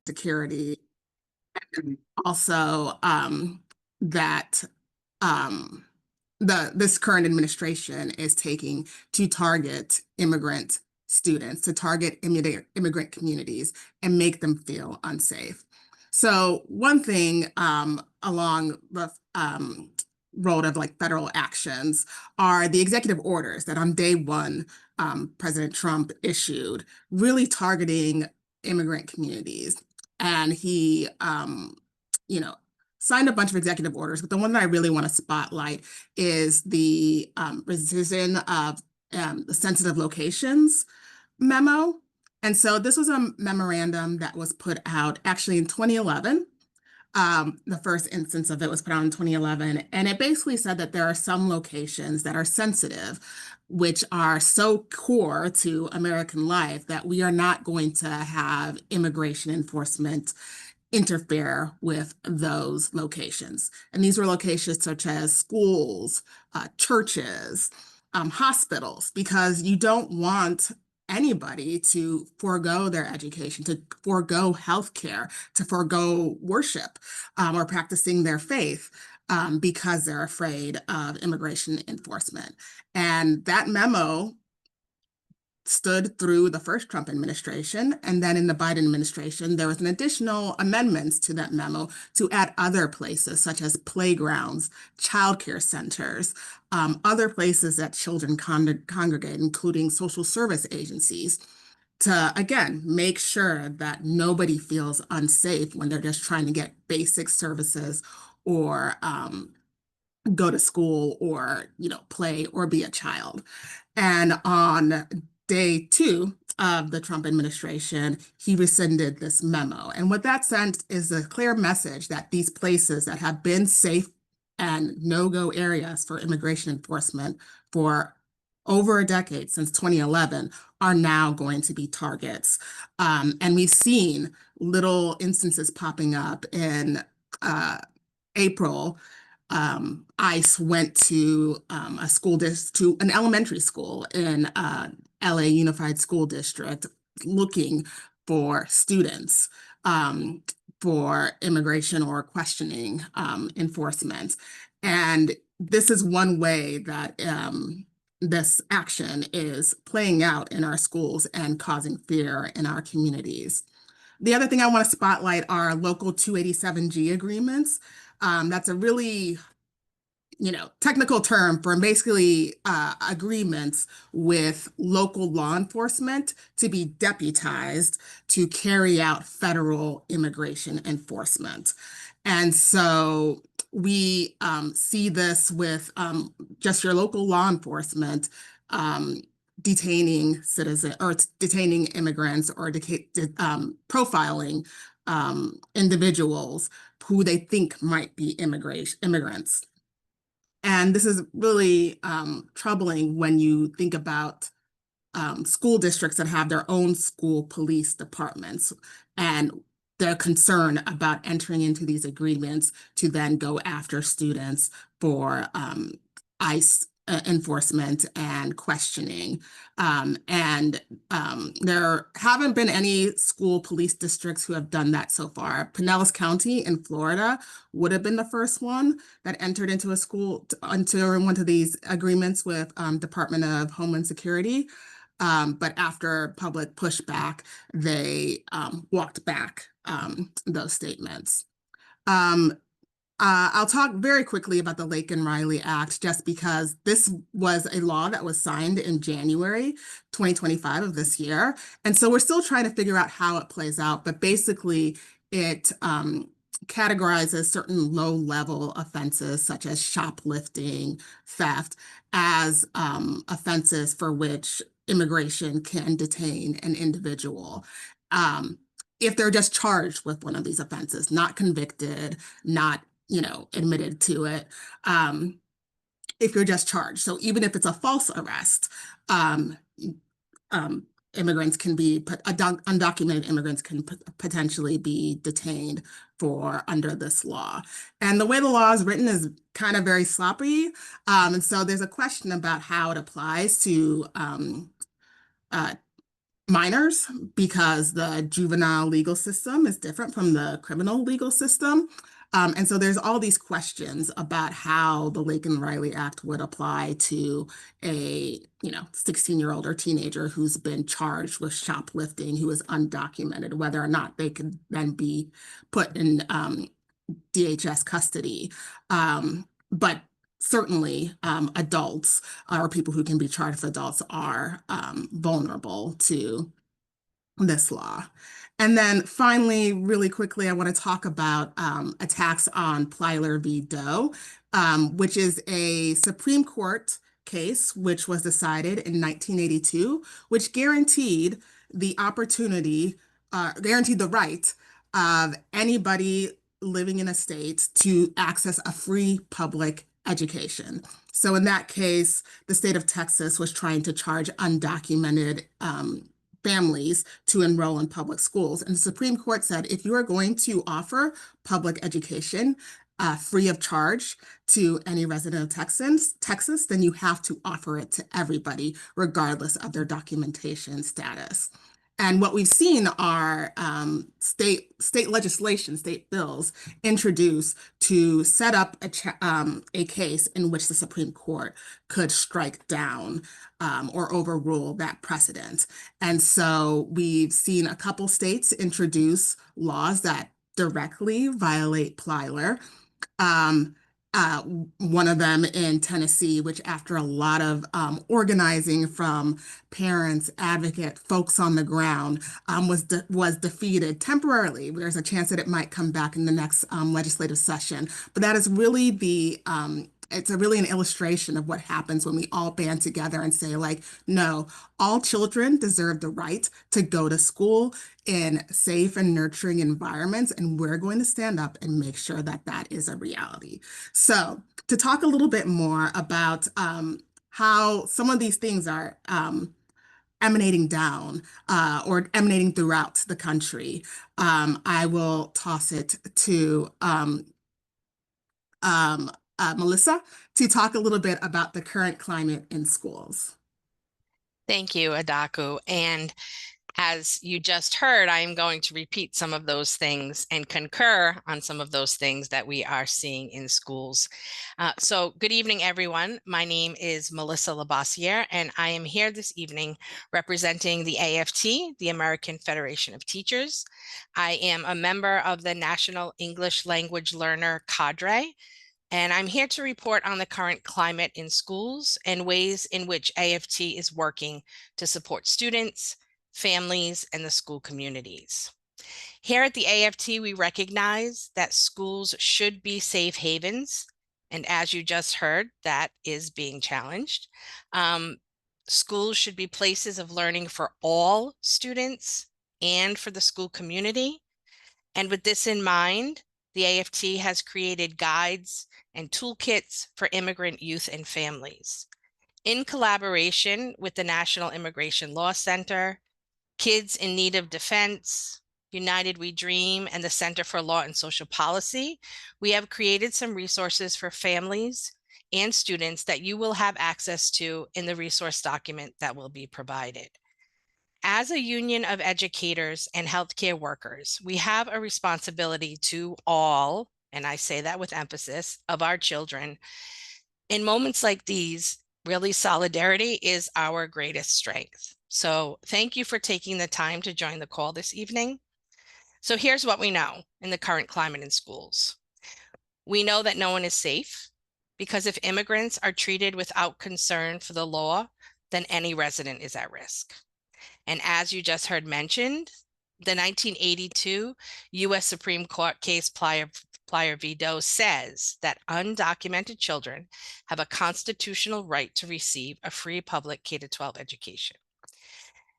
security, and also that um, this current administration is taking to target immigrant students, to target immigrant communities and make them feel unsafe. So one thing along the road of like federal actions are the executive orders that on day one President Trump issued, really targeting immigrant communities. And he, you know, signed a bunch of executive orders, but the one that I really want to spotlight is the rescission of the sensitive locations memo. And so this was a memorandum that was put out actually in 2011. The first instance of it was put out in 2011, and it basically said that there are some locations that are sensitive, which are so core to American life that we are not going to have immigration enforcement interfere with those locations. And these were locations such as schools, churches, hospitals, because you don't want anybody to forego their education, to forego healthcare, to forego worship or practicing their faith because they're afraid of immigration enforcement. And that memo stood through the first Trump administration. And then in the Biden administration, there was an additional amendments to that memo to add other places, such as playgrounds, childcare centers, other places that children congregate, including social service agencies, to, again, make sure that nobody feels unsafe when they're just trying to get basic services or go to school or, play or be a child. And on day two of the Trump administration, he rescinded this memo. And what that sent is a clear message that these places that have been safe and no-go areas for immigration enforcement for over a decade, since 2011, are now going to be targets. And we've seen little instances popping up in April. ICE went to to an elementary school in LA Unified School District looking for students for immigration or questioning enforcement. And this is one way that this action is playing out in our schools and causing fear in our communities. The other thing I want to spotlight are local 287G agreements. That's a really, technical term for basically agreements with local law enforcement to be deputized to carry out federal immigration enforcement. And so we see this with just your local law enforcement detaining citizens or detaining immigrants or profiling individuals who they think might be immigrants. And this is really troubling when you think about school districts that have their own school police departments and their concern about entering into these agreements to then go after students for ICE enforcement and questioning. There haven't been any school police districts who have done that so far. Pinellas County in Florida would have been the first one that entered into one of these agreements with Department of Homeland Security. But after public pushback, they walked back those statements. I'll talk very quickly about the Lake and Riley Act, just because this was a law that was signed in January 2025 of this year. And so we're still trying to figure out how it plays out. But basically, it categorizes certain low-level offenses, such as shoplifting, theft, as offenses for which immigration can detain an individual. If they're just charged with one of these offenses, not convicted, not admitted to it, if you're just charged. So even if it's a false arrest, immigrants can be, undocumented immigrants can potentially be detained for under this law. And the way the law is written is kind of very sloppy. And so there's a question about how it applies to minors because the juvenile legal system is different from the criminal legal system. And so there's all these questions about how the Laken Riley Act would apply to a, 16-year-old or teenager who's been charged with shoplifting, who is undocumented, whether or not they could then be put in DHS custody. But certainly adults or people who can be charged with adults are vulnerable to this law. And then finally, really quickly, I want to talk about attacks on Plyler v. Doe, which is a Supreme Court case which was decided in 1982, which guaranteed the right of anybody living in a state to access a free public education. So in that case, the state of Texas was trying to charge undocumented families to enroll in public schools. And the Supreme Court said, if you are going to offer public education free of charge to any resident of Texas, then you have to offer it to everybody, regardless of their documentation status. And what we've seen are state legislation, state bills introduced to set up a case in which the Supreme Court could strike down or overrule that precedent. And so we've seen a couple states introduce laws that directly violate Plyler. Um, uh, One of them in Tennessee, which after a lot of organizing from parents, advocate, folks on the ground, was defeated temporarily. There's a chance that it might come back in the next legislative session. But that is really it's really an illustration of what happens when we all band together and say, like, no, all children deserve the right to go to school in safe and nurturing environments, and we're going to stand up and make sure that that is a reality. So, to talk a little bit more about how some of these things are emanating down or emanating throughout the country, I will toss it to Melissa to talk a little bit about the current climate in schools. Thank you, Adaku. And as you just heard, I am going to repeat some of those things and concur on some of those things that we are seeing in schools. So good evening, everyone. My name is Melissa Labossiere, and I am here this evening representing the AFT, the American Federation of Teachers. I am a member of the National English Language Learner Cadre, and I'm here to report on the current climate in schools and ways in which AFT is working to support students, families, and the school communities. Here at the AFT, we recognize that schools should be safe havens. And as you just heard, that is being challenged. Schools should be places of learning for all students and for the school community. And with this in mind, the AFT has created guides and toolkits for immigrant youth and families. In collaboration with the National Immigration Law Center, Kids in Need of Defense, United We Dream, and the Center for Law and Social Policy, we have created some resources for families and students that you will have access to in the resource document that will be provided. As a union of educators and healthcare workers, we have a responsibility to all, and I say that with emphasis, of our children. In moments like these, really solidarity is our greatest strength. So thank you for taking the time to join the call this evening. So here's what we know in the current climate in schools. We know that no one is safe because if immigrants are treated without concern for the law, then any resident is at risk. And as you just heard mentioned, the 1982 U.S. Supreme Court case Plyler v. Doe says that undocumented children have a constitutional right to receive a free public K-12 education.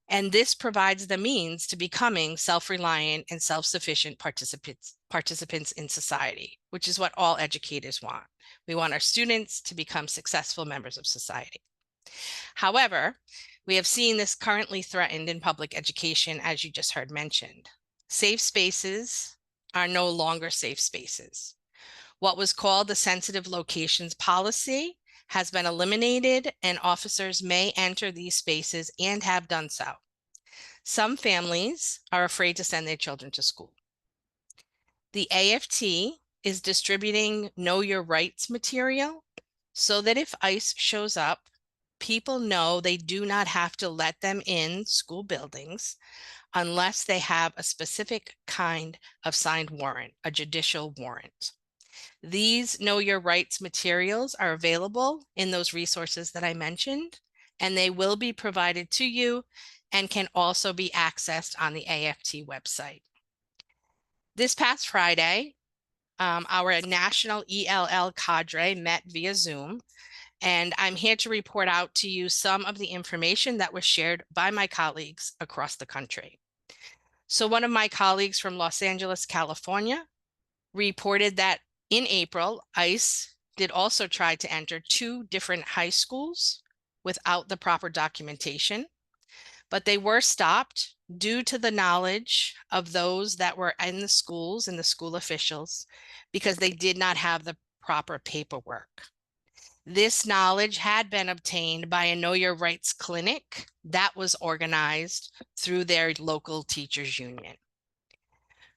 And this provides the means to becoming self-reliant and self-sufficient participants in society, which is what all educators want. We want our students to become successful members of society. However, we have seen this currently threatened in public education, as you just heard mentioned. Safe spaces are no longer safe spaces. What was called the sensitive locations policy has been eliminated, and officers may enter these spaces and have done so. Some families are afraid to send their children to school. The AFT is distributing Know Your Rights material so that if ICE shows up, people know they do not have to let them in school buildings unless they have a specific kind of signed warrant, a judicial warrant. These Know Your Rights materials are available in those resources that I mentioned, and they will be provided to you and can also be accessed on the AFT website. This past Friday, our national ELL cadre met via Zoom, and I'm here to report out to you some of the information that was shared by my colleagues across the country. So one of my colleagues from Los Angeles, California, reported that in April, ICE did also try to enter 2 different high schools without the proper documentation, but they were stopped due to the knowledge of those that were in the schools and the school officials because they did not have the proper paperwork. This knowledge had been obtained by a Know Your Rights clinic that was organized through their local teachers union.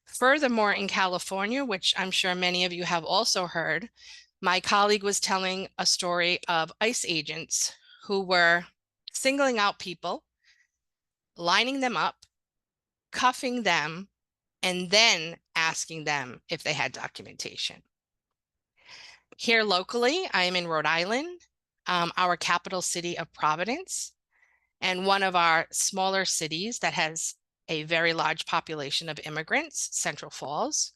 Furthermore, in California, which I'm sure many of you have also heard, my colleague was telling a story of ICE agents who were singling out people, lining them up, cuffing them, and then asking them if they had documentation. Here locally, I am in Rhode Island, our capital city of Providence, and one of our smaller cities that has a very large population of immigrants, Central Falls.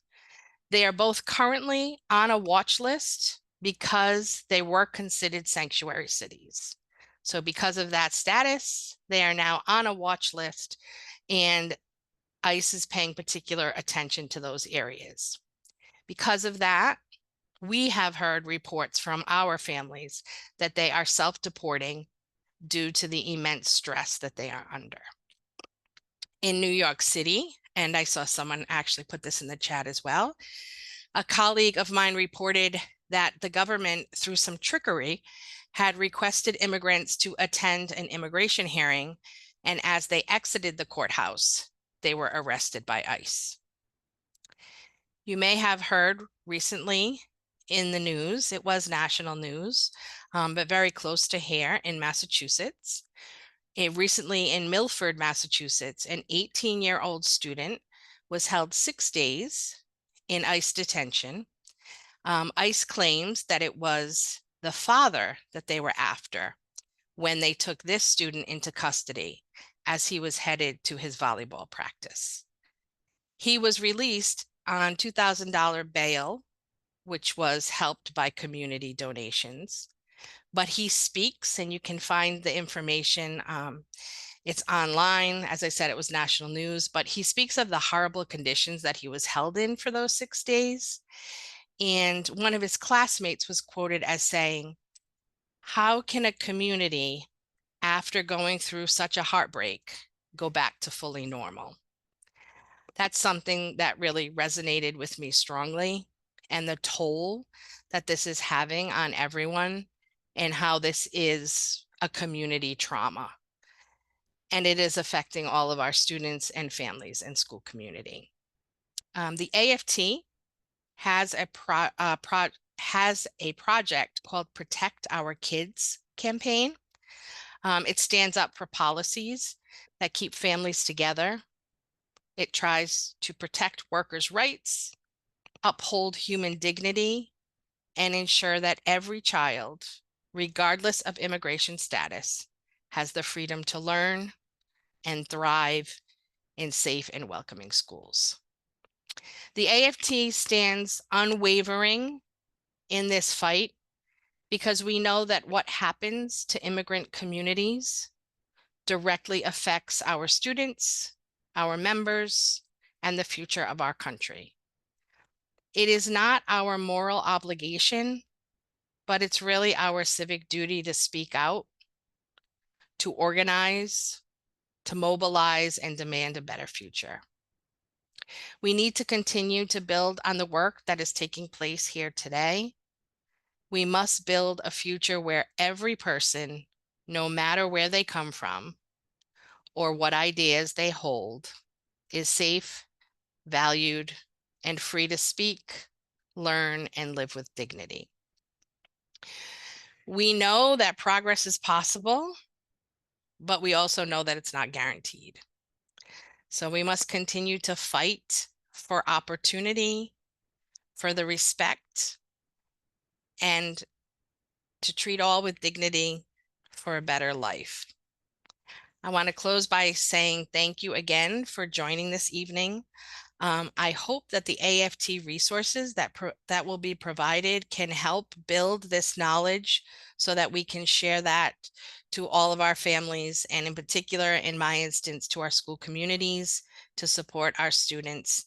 They are both currently on a watch list because they were considered sanctuary cities. So because of that status, they are now on a watch list, and ICE is paying particular attention to those areas. Because of that, we have heard reports from our families that they are self-deporting due to the immense stress that they are under. In New York City, and I saw someone actually put this in the chat as well, a colleague of mine reported that the government, through some trickery, had requested immigrants to attend an immigration hearing, and as they exited the courthouse, they were arrested by ICE. You may have heard recently in the news, it was national news, but very close to here in Massachusetts. Recently in Milford, Massachusetts, an 18-year-old student was held 6 days in ICE detention. ICE claims that it was the father that they were after when they took this student into custody as he was headed to his volleyball practice. He was released on $2,000 bail, which was helped by community donations. But he speaks, and you can find the information. It's online. As I said, it was national news, but he speaks of the horrible conditions that he was held in for those 6 days. And one of his classmates was quoted as saying, "How can a community, after going through such a heartbreak, go back to fully normal?" That's something that really resonated with me strongly, and the toll that this is having on everyone, and how this is a community trauma. And it is affecting all of our students and families and school community. The AFT has a project called Protect Our Kids campaign. It stands up for policies that keep families together. It tries to protect workers' rights, uphold human dignity, and ensure that every child, regardless of immigration status, has the freedom to learn and thrive in safe and welcoming schools. The AFT stands unwavering in this fight because we know that what happens to immigrant communities directly affects our students, our members, and the future of our country. It is not our moral obligation, but it's really our civic duty to speak out, to organize, to mobilize, and demand a better future. We need to continue to build on the work that is taking place here today. We must build a future where every person, no matter where they come from or what ideas they hold is safe, valued, and free to speak, learn, and live with dignity. We know that progress is possible, but we also know that it's not guaranteed. So we must continue to fight for opportunity, for the respect, and to treat all with dignity for a better life. I want to close by saying thank you again for joining this evening. I hope that the AFT resources that will be provided can help build this knowledge so that we can share that to all of our families, and in particular, in my instance, to our school communities, to support our students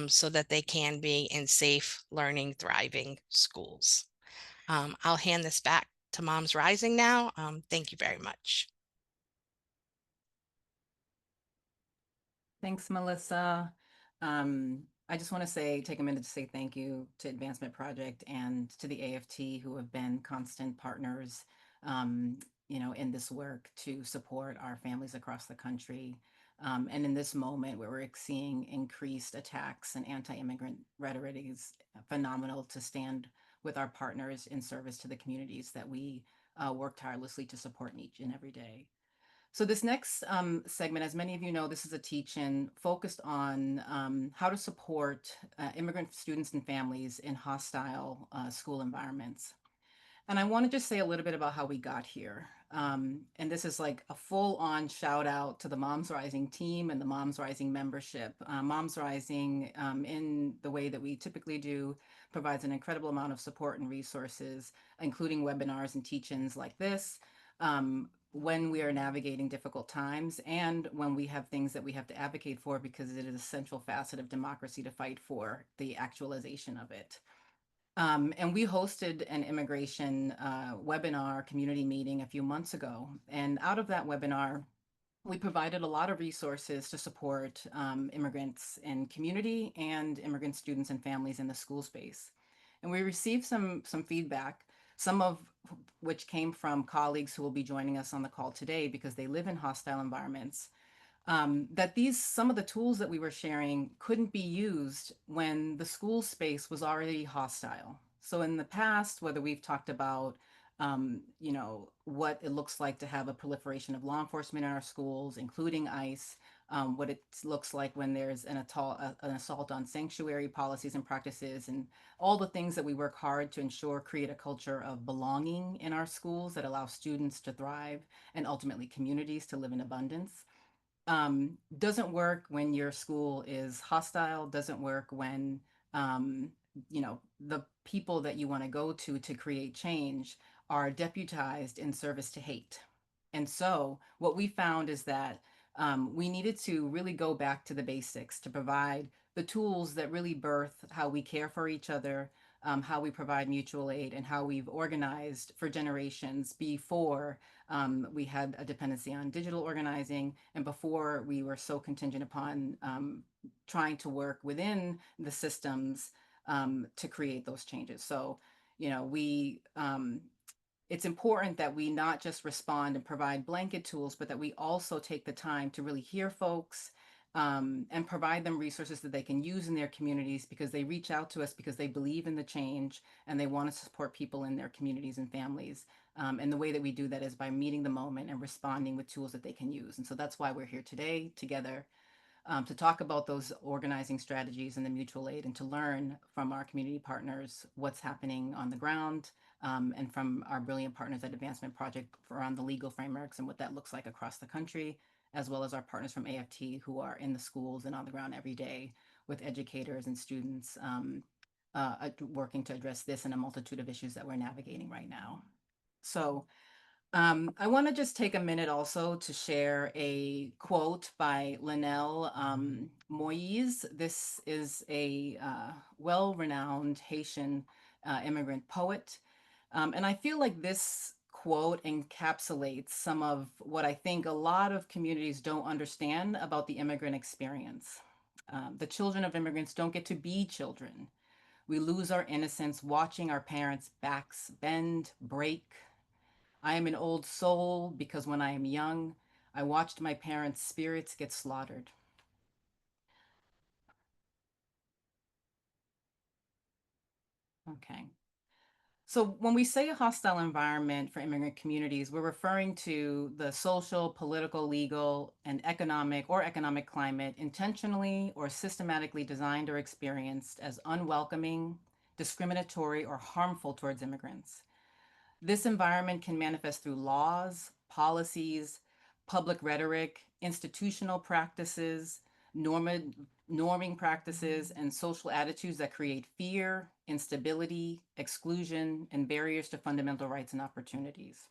so that they can be in safe, learning, thriving schools. I'll hand this back to Moms Rising now. Thank you very much. Thanks, Melissa. I just want to take a minute to say thank you to Advancement Project and to the AFT, who have been constant partners, in this work to support our families across the country. And in this moment where we're seeing increased attacks and anti-immigrant rhetoric, is phenomenal to stand with our partners in service to the communities that we work tirelessly to support each and every day. So this next segment, as many of you know, this is a teach-in focused on how to support immigrant students and families in hostile school environments. And I want to just say a little bit about how we got here. And this is like a full-on shout out to the Moms Rising team and the Moms Rising membership. Moms Rising, in the way that we typically do, provides an incredible amount of support and resources, including webinars and teach-ins like this, when we are navigating difficult times and when we have things that we have to advocate for, because it is a central facet of democracy to fight for the actualization of it. And we hosted an immigration webinar community meeting a few months ago. And out of that webinar, we provided a lot of resources to support immigrants in community and immigrant students and families in the school space. And we received some feedback, some of which came from colleagues who will be joining us on the call today because they live in hostile environments, that some of the tools that we were sharing couldn't be used when the school space was already hostile. So in the past, whether we've talked about, what it looks like to have a proliferation of law enforcement in our schools, including ICE, what it looks like when there's an assault on sanctuary policies and practices, and all the things that we work hard to ensure create a culture of belonging in our schools that allow students to thrive and ultimately communities to live in abundance. Doesn't work when your school is hostile, doesn't work when, um, the people that you want to go to create change are deputized in service to hate. And so what we found is that we needed to really go back to the basics to provide the tools that really birth how we care for each other, how we provide mutual aid, and how we've organized for generations before we had a dependency on digital organizing, and before we were so contingent upon trying to work within the systems to create those changes. So, we it's important that we not just respond and provide blanket tools, but that we also take the time to really hear folks, and provide them resources that they can use in their communities, because they reach out to us because they believe in the change and they want to support people in their communities and families. And the way that we do that is by meeting the moment and responding with tools that they can use. And so that's why we're here today together, to talk about those organizing strategies and the mutual aid, and to learn from our community partners what's happening on the ground, and from our brilliant partners at Advancement Project around the legal frameworks and what that looks like across the country, as well as our partners from AFT who are in the schools and on the ground every day with educators and students, working to address this and a multitude of issues that we're navigating right now. So I want to just take a minute also to share a quote by Linnell Moise. This is a well-renowned Haitian immigrant poet. And I feel like this quote encapsulates some of what I think a lot of communities don't understand about the immigrant experience. The children of immigrants don't get to be children. We lose our innocence watching our parents' backs bend, break. I am an old soul because when I am young, I watched my parents' spirits get slaughtered. Okay. So when we say a hostile environment for immigrant communities, we're referring to the social, political, legal, and economic climate intentionally or systematically designed or experienced as unwelcoming, discriminatory, or harmful towards immigrants. This environment can manifest through laws, policies, public rhetoric, institutional practices, norming practices, and social attitudes that create fear, instability, exclusion, and barriers to fundamental rights and opportunities.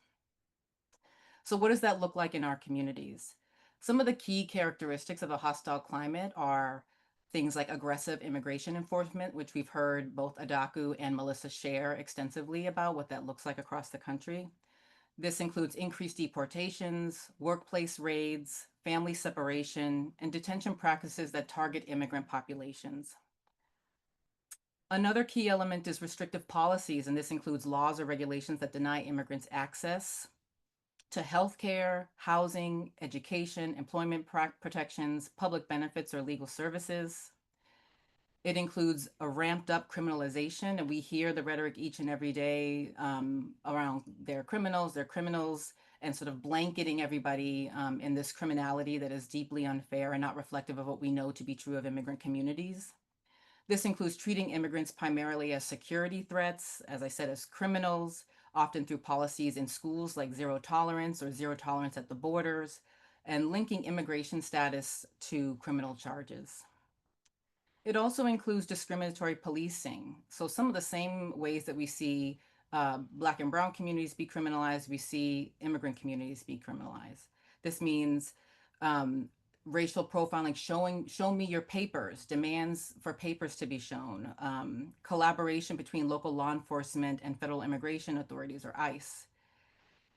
So, what does that look like in our communities? Some of the key characteristics of a hostile climate are things like aggressive immigration enforcement, which we've heard both Adaku and Melissa share extensively about what that looks like across the country. This includes increased deportations, workplace raids, family separation, and detention practices that target immigrant populations. Another key element is restrictive policies, and this includes laws or regulations that deny immigrants access to healthcare, housing, education, employment protections, public benefits, or legal services. It includes a ramped up criminalization, and we hear the rhetoric each and every day around they're criminals, and sort of blanketing everybody in this criminality that is deeply unfair and not reflective of what we know to be true of immigrant communities. This includes treating immigrants primarily as security threats, as I said, as criminals, often through policies in schools like zero tolerance or zero tolerance at the borders, and linking immigration status to criminal charges. It also includes discriminatory policing. So some of the same ways that we see Black and Brown communities be criminalized, we see immigrant communities be criminalized. This means racial profiling, show me your papers, demands for papers to be shown, collaboration between local law enforcement and federal immigration authorities or ICE.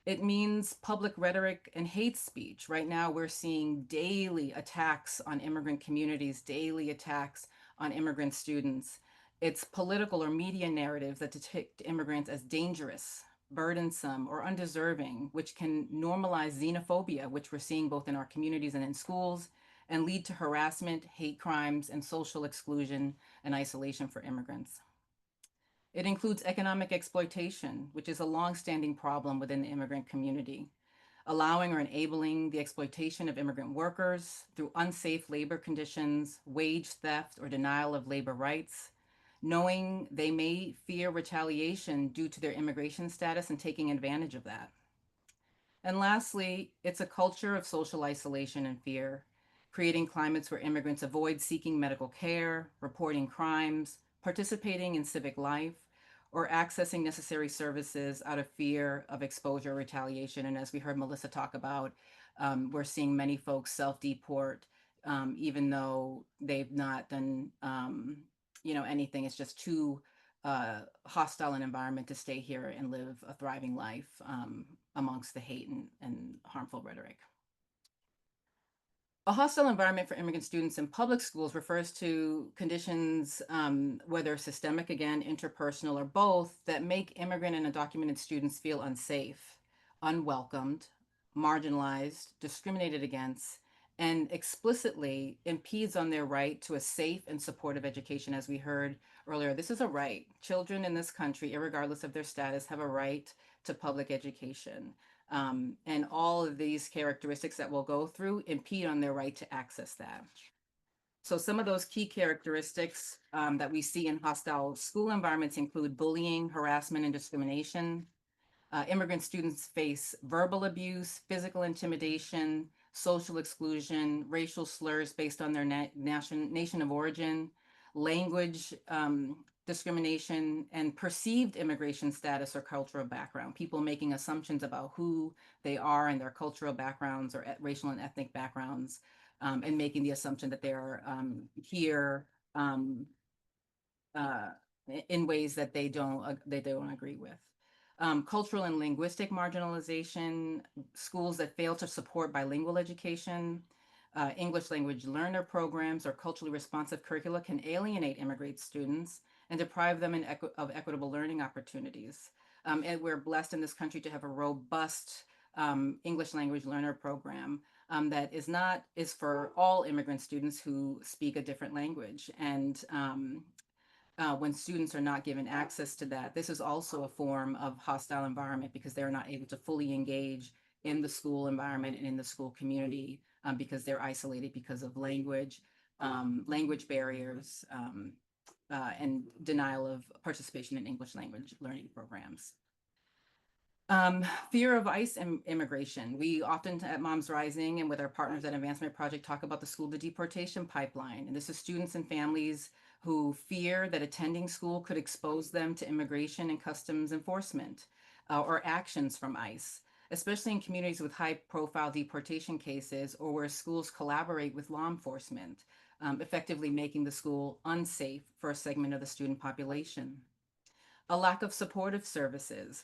It means public rhetoric and hate speech. Right now, we're seeing daily attacks on immigrant communities, daily attacks on immigrant students. It's political or media narratives that depict immigrants as dangerous, burdensome, or undeserving, which can normalize xenophobia, which we're seeing both in our communities and in schools, and lead to harassment, hate crimes, and social exclusion and isolation for immigrants. It includes economic exploitation, which is a longstanding problem within the immigrant community, allowing or enabling the exploitation of immigrant workers through unsafe labor conditions, wage theft, or denial of labor rights, knowing they may fear retaliation due to their immigration status and taking advantage of that. And lastly, it's a culture of social isolation and fear, creating climates where immigrants avoid seeking medical care, reporting crimes, participating in civic life, or accessing necessary services out of fear of exposure or retaliation. And as we heard Melissa talk about, we're seeing many folks self-deport, even though they've not done, anything. It's just too hostile an environment to stay here and live a thriving life amongst the hate and harmful rhetoric. A hostile environment for immigrant students in public schools refers to conditions, whether systemic, again, interpersonal, or both, that make immigrant and undocumented students feel unsafe, unwelcomed, marginalized, discriminated against, and explicitly impedes on their right to a safe and supportive education. As we heard earlier, this is a right. Children in this country, regardless of their status, have a right to public education. And all of these characteristics that we'll go through impede on their right to access that. So some of those key characteristics that we see in hostile school environments include bullying, harassment, and discrimination. Immigrant students face verbal abuse, physical intimidation, social exclusion, racial slurs based on their nation of origin, language discrimination, and perceived immigration status or cultural background. People making assumptions about who they are and their cultural backgrounds or racial and ethnic backgrounds, and making the assumption that they're here uh, in ways that they don't agree with. Cultural and linguistic marginalization, schools that fail to support bilingual education, English language learner programs, or culturally responsive curricula can alienate immigrant students and deprive them of equitable learning opportunities. And we're blessed in this country to have a robust English language learner program. that is for all immigrant students who speak a different language. And when students are not given access to that, this is also a form of hostile environment because they're not able to fully engage in the school environment and in the school community because they're isolated because of language barriers, and denial of participation in English language learning programs. Fear of ICE immigration. We often at Moms Rising and with our partners at Advancement Project talk about the school to deportation pipeline. And this is students and families who fear that attending school could expose them to immigration and customs enforcement or actions from ICE, especially in communities with high profile deportation cases or where schools collaborate with law enforcement, effectively making the school unsafe for a segment of the student population. A lack of supportive services.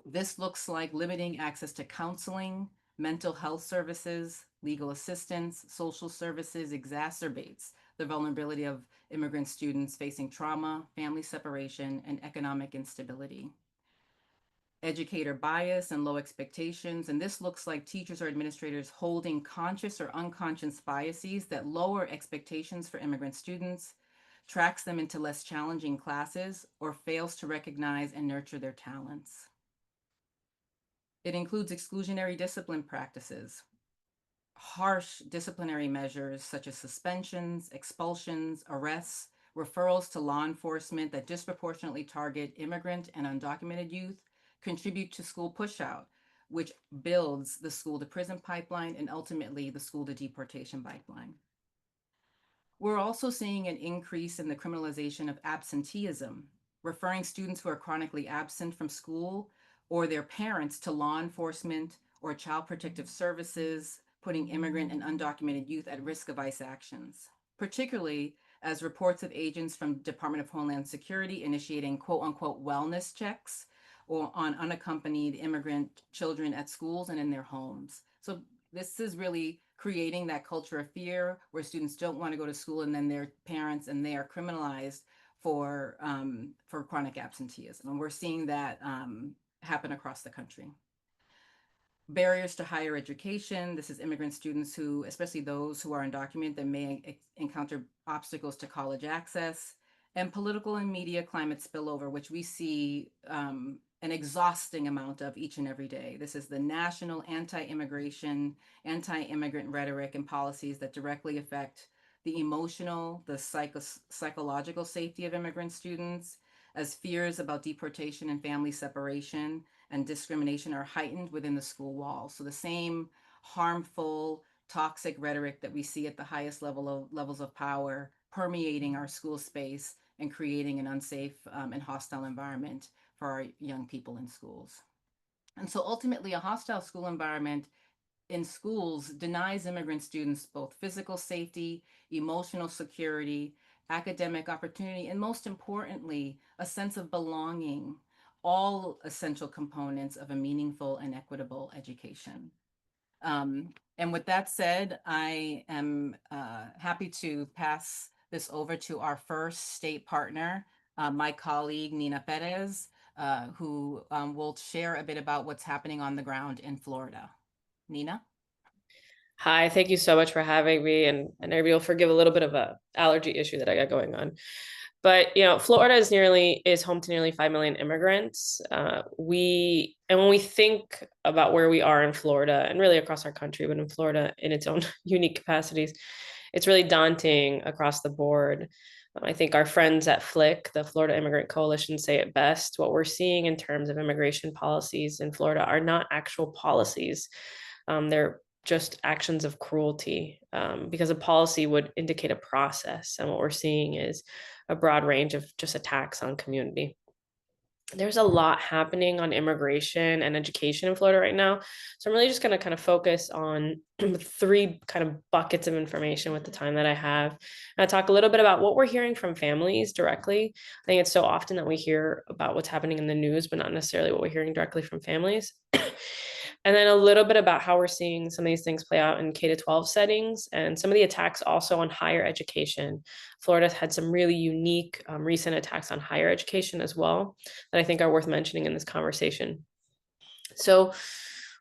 This looks like limiting access to counseling, mental health services, legal assistance, social services exacerbates the vulnerability of immigrant students facing trauma, family separation, and economic instability. Educator bias and low expectations. And this looks like teachers or administrators holding conscious or unconscious biases that lower expectations for immigrant students, tracks them into less challenging classes, or fails to recognize and nurture their talents. It includes exclusionary discipline practices, harsh disciplinary measures such as suspensions, expulsions, arrests, referrals to law enforcement that disproportionately target immigrant and undocumented youth, contribute to school pushout, which builds the school to prison pipeline and ultimately the school to deportation pipeline. We're also seeing an increase in the criminalization of absenteeism, referring students who are chronically absent from school or their parents to law enforcement or child protective services, putting immigrant and undocumented youth at risk of ICE actions, particularly as reports of agents from Department of Homeland Security initiating quote unquote wellness checks or on unaccompanied immigrant children at schools and in their homes. So this is really creating that culture of fear where students don't want to go to school and then their parents and they are criminalized for chronic absenteeism. And we're seeing that happen across the country. Barriers to higher education. This is immigrant students who, especially those who are undocumented, that may encounter obstacles to college access, and political and media climate spillover, which we see an exhausting amount of each and every day. This is the national anti-immigration, anti-immigrant rhetoric and policies that directly affect the emotional, the psychological safety of immigrant students, as fears about deportation and family separation and discrimination are heightened within the school walls. So the same harmful, toxic rhetoric that we see at the highest levels of power permeating our school space and creating an unsafe and hostile environment for our young people in schools. And so ultimately, a hostile school environment in schools denies immigrant students both physical safety, emotional security, academic opportunity, and most importantly, a sense of belonging, all essential components of a meaningful and equitable education. And with that said, I am happy to pass this over to our first state partner, my colleague, Nina Perez, who will share a bit about what's happening on the ground in Florida. Nina? Hi, thank you so much for having me. And everybody will forgive a little bit of a allergy issue that I got going on. But Florida is home to nearly 5 million immigrants. When we think about where we are in Florida and really across our country, but in Florida in its own unique capacities, it's really daunting across the board. I think our friends at FLIC, the Florida Immigrant Coalition, say it best. What we're seeing in terms of immigration policies in Florida are not actual policies. They're just actions of cruelty, because a policy would indicate a process. And what we're seeing is a broad range of just attacks on community. There's a lot happening on immigration and education in Florida right now. So I'm really just going to kind of focus on three kind of buckets of information with the time that I have. And I'll talk a little bit about what we're hearing from families directly. I think it's so often that we hear about what's happening in the news, but not necessarily what we're hearing directly from families. And then a little bit about how we're seeing some of these things play out in K-12 settings and some of the attacks also on higher education. Florida's had some really unique recent attacks on higher education as well that I think are worth mentioning in this conversation. So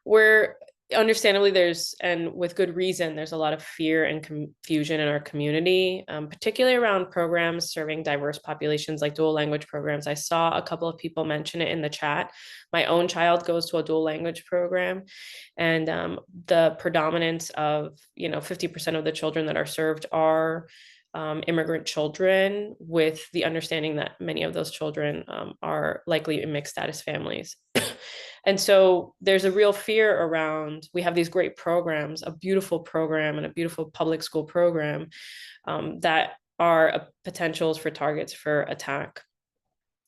we're understandably, and with good reason, there's a lot of fear and confusion in our community, particularly around programs serving diverse populations like dual language programs. I saw a couple of people mention it in the chat. My own child goes to a dual language program, and the predominance of, 50% of the children that are served are immigrant children, with the understanding that many of those children are likely in mixed status families. And so there's a real fear around, we have these great programs, a beautiful program and a beautiful public school program that are potentials for targets for attack.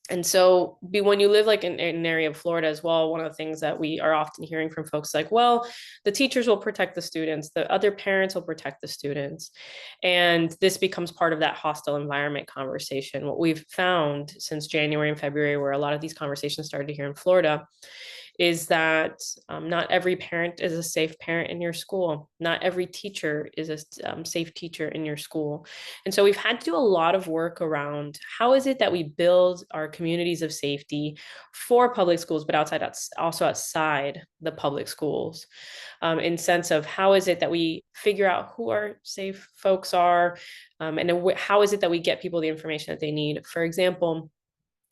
And so when you live like in an area of Florida as well, one of the things that we are often hearing from folks like, well, the teachers will protect the students, the other parents will protect the students. And this becomes part of that hostile environment conversation. What we've found since January and February, where a lot of these conversations started here in Florida, is that not every parent is a safe parent in your school. Not every teacher is a safe teacher in your school. And so we've had to do a lot of work around how is it that we build our communities of safety for public schools, but also outside the public schools, in sense of how is it that we figure out who our safe folks are, and how is it that we get people the information that they need. For example,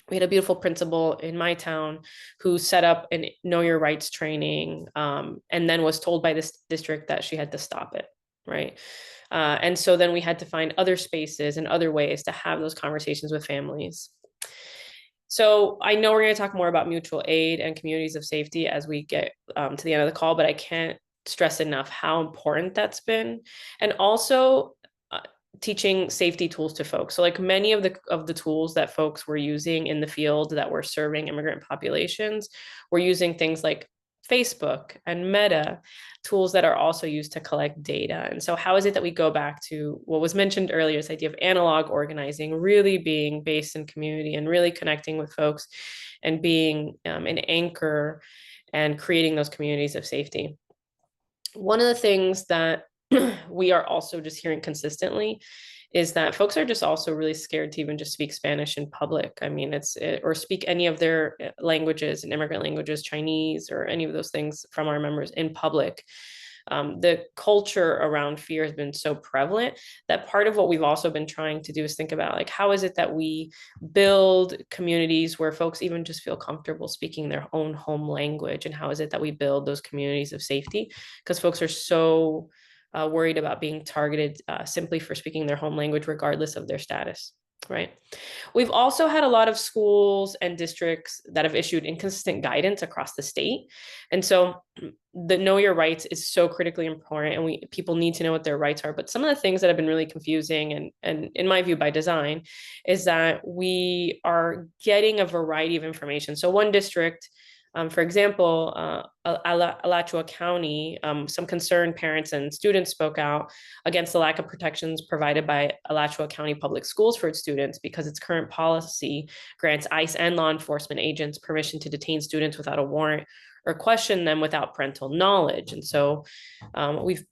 we had a beautiful principal in my town who set up an know your rights training, and then was told by this district that she had to stop it, right? And so then we had to find other spaces and other ways to have those conversations with families. So I know we're going to talk more about mutual aid and communities of safety as we get to the end of the call, but I can't stress enough how important that's been. And also teaching safety tools to folks. So like many of the tools that folks were using in the field that were serving immigrant populations were using things like Facebook and Meta, tools that are also used to collect data. And so how is it that we go back to what was mentioned earlier, this idea of analog organizing, really being based in community and really connecting with folks and being an anchor and creating those communities of safety. One of the things that we are also just hearing consistently is that folks are just also really scared to even just speak Spanish in public. I mean, or speak any of their languages and immigrant languages, Chinese or any of those things from our members in public. The culture around fear has been so prevalent that part of what we've also been trying to do is think about like, how is it that we build communities where folks even just feel comfortable speaking their own home language? And how is it that we build those communities of safety? Because folks are so worried about being targeted simply for speaking their home language, regardless of their status, right? We've also had a lot of schools and districts that have issued inconsistent guidance across the state. And so the know your rights is so critically important, and people need to know what their rights are. But some of the things that have been really confusing, and in my view by design, is that we are getting a variety of information. So one district, for example, Alachua County, some concerned parents and students spoke out against the lack of protections provided by Alachua County Public Schools for its students because its current policy grants ICE and law enforcement agents permission to detain students without a warrant or question them without parental knowledge. And so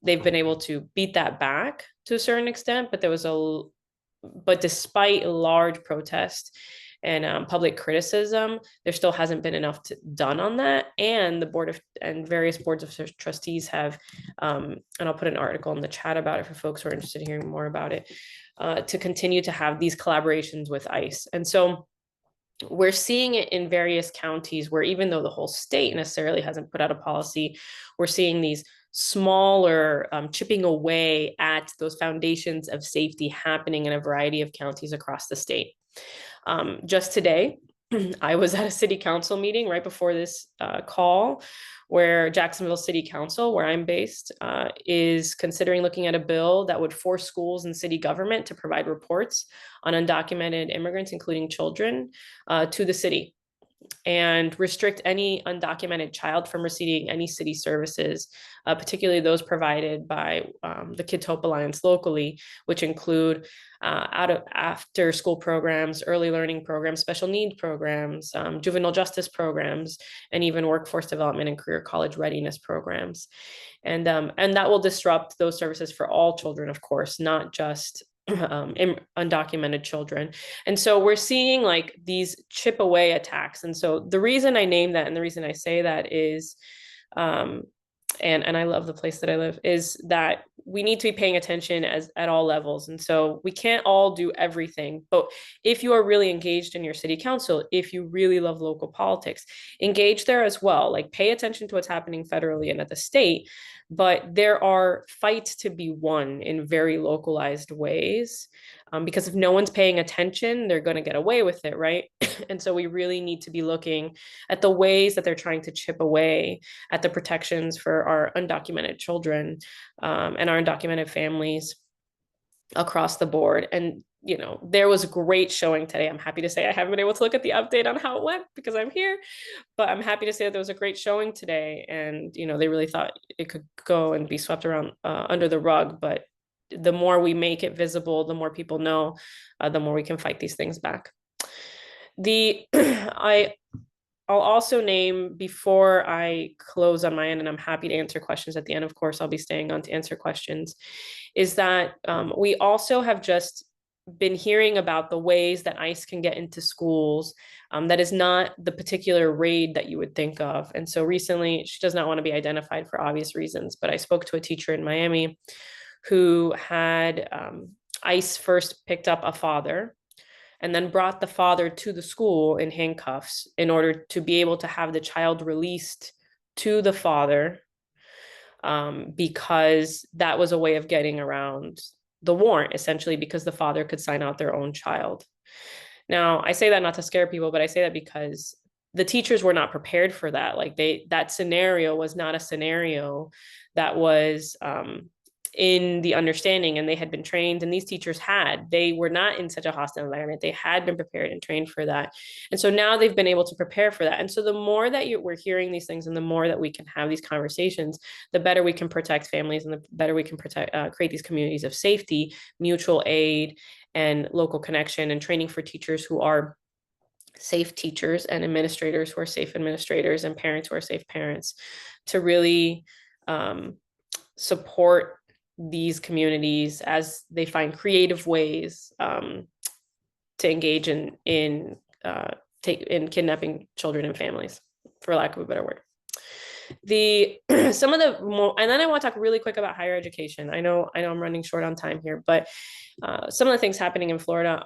they've been able to beat that back to a certain extent, but despite a large protest and public criticism, there still hasn't been enough done on that. And the board and various boards of trustees have, and I'll put an article in the chat about it for folks who are interested in hearing more about it, to continue to have these collaborations with ICE. And so we're seeing it in various counties where even though the whole state necessarily hasn't put out a policy, we're seeing these smaller chipping away at those foundations of safety happening in a variety of counties across the state. Just today, I was at a city council meeting right before this call where Jacksonville City Council, where I'm based, is considering looking at a bill that would force schools and city government to provide reports on undocumented immigrants, including children, to the city, and restrict any undocumented child from receiving any city services, particularly those provided by the Kids Hope Alliance locally, which include after school programs, early learning programs, special needs programs, juvenile justice programs, and even workforce development and career college readiness programs. And that will disrupt those services for all children, of course, not just undocumented children. And so we're seeing like these chip away attacks. And so the reason I name that and the reason I say that is and I love the place that I live, is that we need to be paying attention at all levels. And so we can't all do everything, but if you are really engaged in your city council, if you really love local politics, engage there as well. Like, pay attention to what's happening federally and at the state, but there are fights to be won in very localized ways. Because if no one's paying attention, they're going to get away with it, right? And so we really need to be looking at the ways that they're trying to chip away at the protections for our undocumented children, and our undocumented families across the board. And, you know, there was a great showing today. I'm happy to say I haven't been able to look at the update on how it went because I'm here, but I'm happy to say that there was a great showing today. And, you know, they really thought it could go and be swept around under the rug. But the more we make it visible, the more people know, the more we can fight these things back. I'll also name, before I close on my end, and I'm happy to answer questions at the end, of course, I'll be staying on to answer questions, is that we also have just been hearing about the ways that ICE can get into schools. That is not the particular raid that you would think of. And so recently, she does not want to be identified for obvious reasons, but I spoke to a teacher in Miami who had ICE first picked up a father and then brought the father to the school in handcuffs in order to be able to have the child released to the father, because that was a way of getting around the warrant, essentially, because the father could sign out their own child. Now, I say that not to scare people, but I say that because the teachers were not prepared for that. Like, that scenario was not a scenario that was in the understanding, and they had been trained, and these teachers they were not in such a hostile environment. They had been prepared and trained for that. And so now they've been able to prepare for that. And so the more that we're hearing these things, and the more that we can have these conversations, the better we can protect families, and the better we can create these communities of safety, mutual aid, and local connection, and training for teachers who are safe teachers, and administrators who are safe administrators, and parents who are safe parents, to really support these communities as they find creative ways to engage in kidnapping children and families, for lack of a better word. Some of the more, and then I want to talk really quick about higher education. I know I'm running short on time here, but some of the things happening in Florida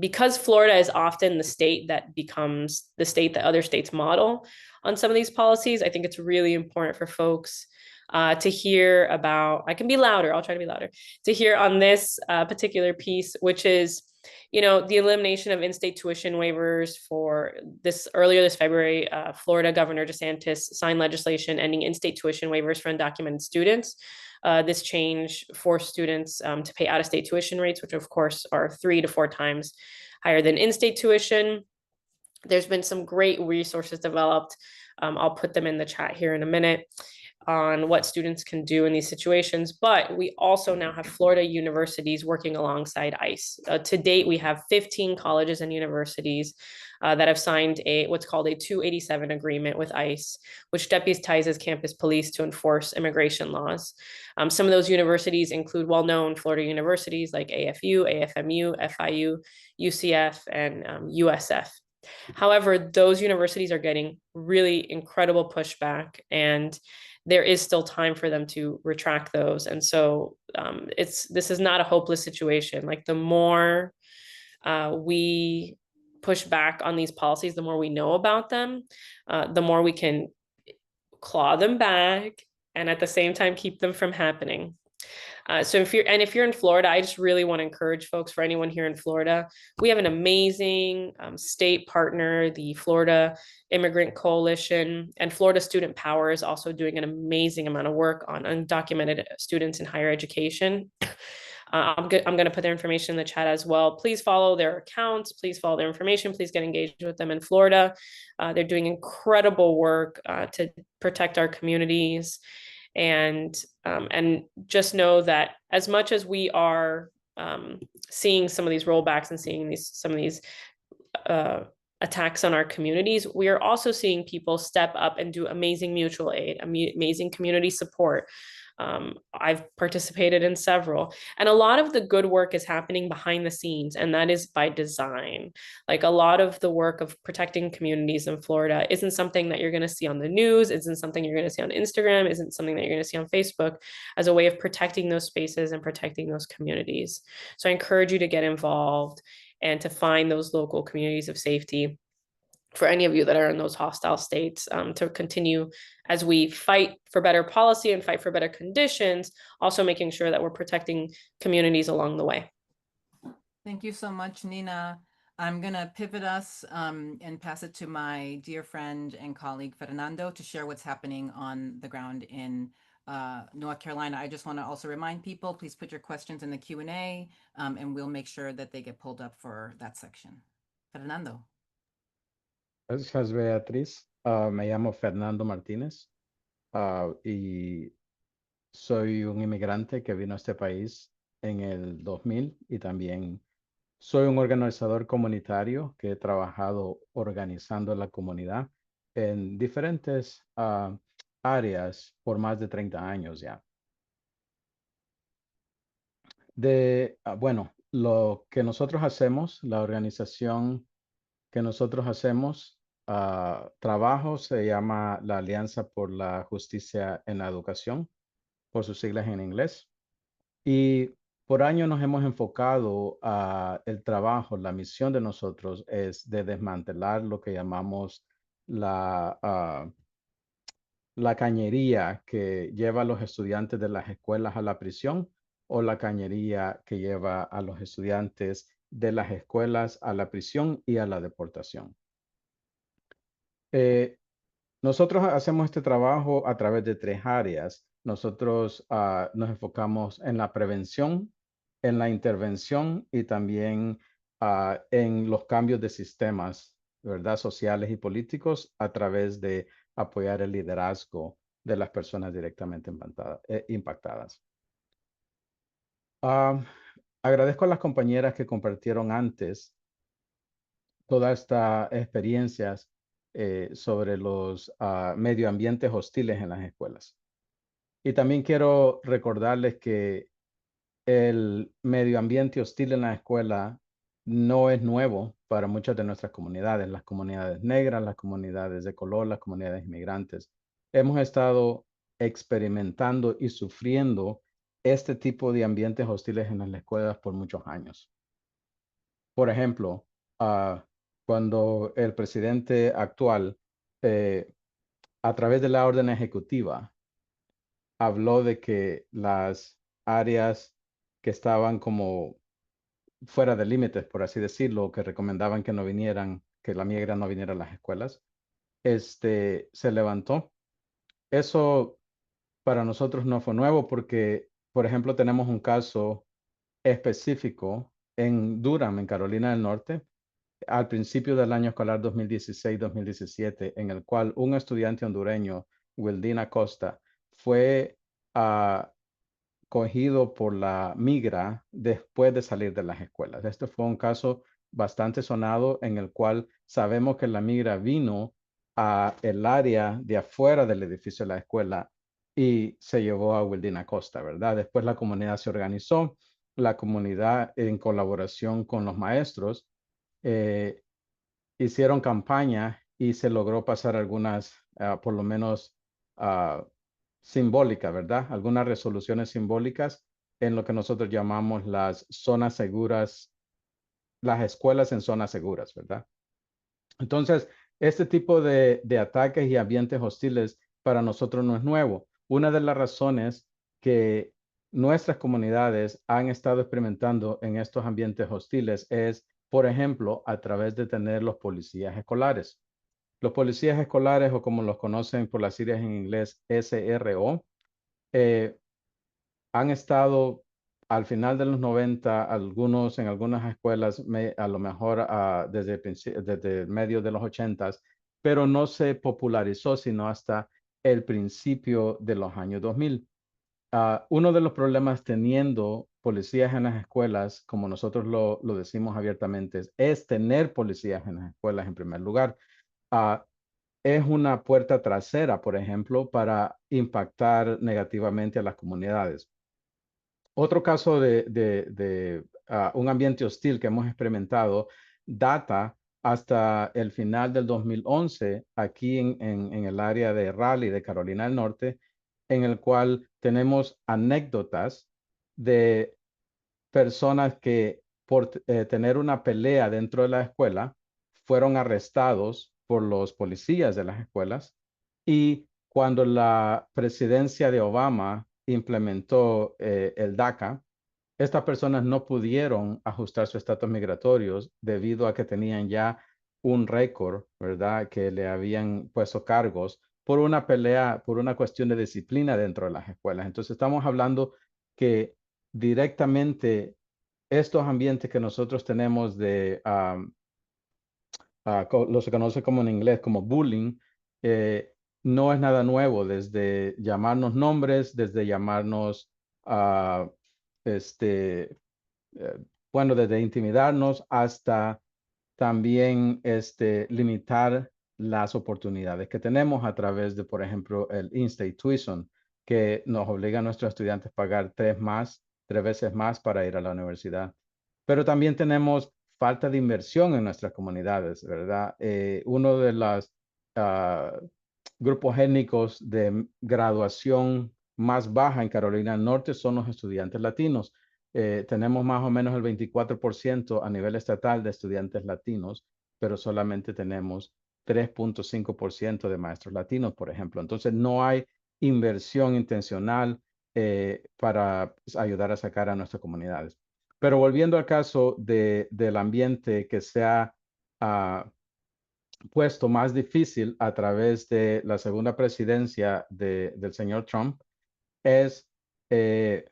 because Florida is often the state that becomes the state that other states model on some of these policies. I think it's really important for folks to hear about. I can be louder. I'll try to be louder. To hear on this particular piece, which is, you know, the elimination of in-state tuition waivers for this. Earlier this February, Florida Governor DeSantis signed legislation ending in-state tuition waivers for undocumented students. This change forced students to pay out-of-state tuition rates, which of course are 3 to 4 times higher than in-state tuition. There's been some great resources developed. I'll put them in the chat here in a minute, on what students can do in these situations. But we also now have Florida universities working alongside ICE. To date, we have 15 colleges and universities that have signed what's called a 287 agreement with ICE, which deputizes campus police to enforce immigration laws. Some of those universities include well-known Florida universities like AFU, AFMU, FIU, UCF, and USF. However, those universities are getting really incredible pushback, and there is still time for them to retract those. And so this is not a hopeless situation. Like, the more we push back on these policies, the more we know about them, the more we can claw them back, and at the same time keep them from happening. So if you're in Florida, I just really want to encourage folks, for anyone here in Florida, we have an amazing state partner, the Florida Immigrant Coalition, and Florida Student Power is also doing an amazing amount of work on undocumented students in higher education. I'm going to put their information in the chat as well. Please follow their accounts. Please follow their information. Please get engaged with them in Florida. They're doing incredible work to protect our communities. And just know that as much as we are seeing some of these rollbacks and seeing some of these attacks on our communities, we are also seeing people step up and do amazing mutual aid, amazing community support. I've participated in several, and a lot of the good work is happening behind the scenes, and that is by design. Like, a lot of the work of protecting communities in Florida isn't something that you're going to see on the news, isn't something you're going to see on Instagram, isn't something that you're going to see on Facebook, as a way of protecting those spaces and protecting those communities. So I encourage you to get involved and to find those local communities of safety for any of you that are in those hostile states, to continue as we fight for better policy and fight for better conditions, also making sure that we're protecting communities along the way. Thank you so much, Nina. I'm going to pivot us and pass it to my dear friend and colleague, Fernando, to share what's happening on the ground in North Carolina. I just want to also remind people, please put your questions in the Q&A, and we'll make sure that they get pulled up for that section. Fernando. Gracias, Beatriz. Me llamo Fernando Martínez y soy un inmigrante que vino a este país en el 2000 y también soy un organizador comunitario que he trabajado organizando la comunidad en diferentes áreas por más de 30 años ya. Bueno, lo que nosotros hacemos, la organización que nosotros hacemos, trabajo se llama la Alianza por la Justicia en la Educación, por sus siglas en inglés. Y por años nos hemos enfocado a el trabajo, la misión de nosotros es de desmantelar lo que llamamos la cañería que lleva a los estudiantes de las escuelas a la prisión o la cañería que lleva a los estudiantes de las escuelas a la prisión y a la deportación. Nosotros hacemos este trabajo a través de 3 áreas. Nosotros nos enfocamos en la prevención, en la intervención y también en los cambios de sistemas, ¿verdad? Sociales y políticos a través de apoyar el liderazgo de las personas directamente impactadas. Agradezco a las compañeras que compartieron antes todas estas experiencias sobre los medio ambientes hostiles en las escuelas. Y también quiero recordarles que el medio ambiente hostil en la escuela no es nuevo para muchas de nuestras comunidades, las comunidades negras, las comunidades de color, las comunidades inmigrantes. Hemos estado experimentando y sufriendo este tipo de ambientes hostiles en las escuelas por muchos años. Por ejemplo, cuando el presidente actual, a través de la orden ejecutiva, habló de que las áreas que estaban como fuera de límites, por así decirlo, que recomendaban que no vinieran, que la migra no viniera a las escuelas, se levantó. Eso para nosotros no fue nuevo porque, por ejemplo, tenemos un caso específico en Durham, en Carolina del Norte, al principio del año escolar 2016-2017, en el cual un estudiante hondureño, Wildina Costa, fue cogido por la migra después de salir de las escuelas. Este fue un caso bastante sonado en el cual sabemos que la migra vino a el área de afuera del edificio de la escuela y se llevó a Wildina Costa, ¿verdad? Después la comunidad se organizó, la comunidad en colaboración con los maestros hicieron campaña y se logró pasar algunas, por lo menos simbólicas, ¿verdad? Algunas resoluciones simbólicas en lo que nosotros llamamos las zonas seguras, las escuelas en zonas seguras, ¿verdad? Entonces, este tipo de ataques y ambientes hostiles para nosotros no es nuevo. Una de las razones que nuestras comunidades han estado experimentando en estos ambientes hostiles es, por ejemplo, a través de tener los policías escolares. Los policías escolares, o como los conocen por las siglas en inglés, SRO, han estado al final de los 90, algunos en algunas escuelas, a lo mejor desde medio de los 80, pero no se popularizó sino hasta el principio de los años 2000. Uno de los problemas teniendo policías en las escuelas, como nosotros lo decimos abiertamente, es tener policías en las escuelas en primer lugar. Ah, es una puerta trasera, por ejemplo, para impactar negativamente a las comunidades. Otro caso de un ambiente hostil que hemos experimentado data hasta el final del 2011 aquí en el área de Raleigh, de Carolina del Norte, en el cual tenemos anécdotas de personas que por tener una pelea dentro de la escuela fueron arrestados por los policías de las escuelas, y cuando la presidencia de Obama implementó el DACA, estas personas no pudieron ajustar su estatus migratorios debido a que tenían ya un récord, ¿verdad? Que le habían puesto cargos por una pelea, por una cuestión de disciplina dentro de las escuelas. Entonces estamos hablando que directamente estos ambientes que nosotros tenemos de lo se conoce como en inglés como bullying, eh, no es nada nuevo, desde llamarnos nombres, desde llamarnos, uh, este, eh, bueno, desde intimidarnos hasta también limitar las oportunidades que tenemos a través de, por ejemplo, el in-state tuition, que nos obliga a nuestros estudiantes a pagar tres veces más para ir a la universidad. Pero también tenemos falta de inversión en nuestras comunidades, ¿verdad? Uno de los grupos étnicos de graduación más baja en Carolina del Norte son los estudiantes latinos. Tenemos más o menos el 24% a nivel estatal de estudiantes latinos, pero solamente tenemos 3.5% de maestros latinos, por ejemplo. Entonces, no hay inversión intencional para ayudar a sacar a nuestras comunidades. Pero volviendo al caso del ambiente que se ha puesto más difícil a través de la segunda presidencia del señor Trump, es eh,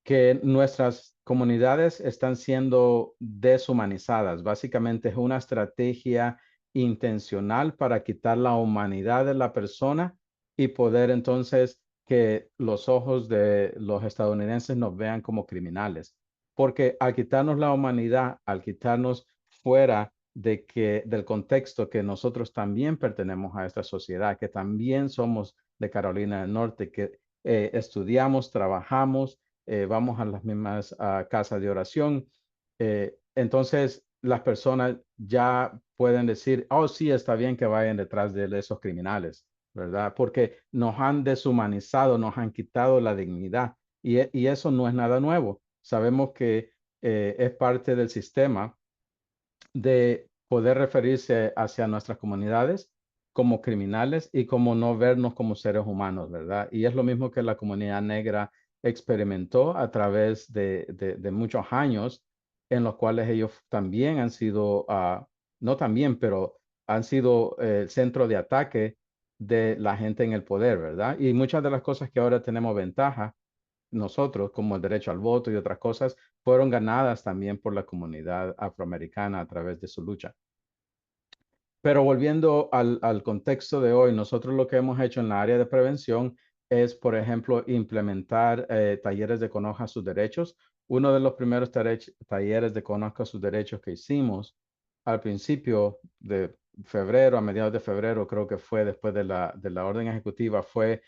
que nuestras comunidades están siendo deshumanizadas. Básicamente es una estrategia intencional para quitar la humanidad de la persona y poder entonces que los ojos de los estadounidenses nos vean como criminales. Porque al quitarnos la humanidad, al quitarnos fuera del contexto que nosotros también pertenecemos a esta sociedad, que también somos de Carolina del Norte, que estudiamos, trabajamos, vamos a las mismas casas de oración. Entonces, las personas ya pueden decir, oh, sí, está bien que vayan detrás de esos criminales, ¿verdad? Porque nos han deshumanizado, nos han quitado la dignidad, y eso no es nada nuevo. Sabemos que es parte del sistema de poder referirse hacia nuestras comunidades como criminales y como no vernos como seres humanos, ¿verdad? Y es lo mismo que la comunidad negra experimentó a través de muchos años, en los cuales ellos también han sido, no también, pero han sido el centro de ataque de la gente en el poder, ¿verdad? Y muchas de las cosas que ahora tenemos ventaja nosotros, como el derecho al voto y otras cosas, fueron ganadas también por la comunidad afroamericana a través de su lucha. Pero volviendo al contexto de hoy, nosotros lo que hemos hecho en la área de prevención es, por ejemplo, implementar talleres de Conozca sus derechos. Uno de los primeros talleres de Conozca sus derechos que hicimos al principio de febrero, a mediados de febrero, creo que fue después de la orden ejecutiva, fue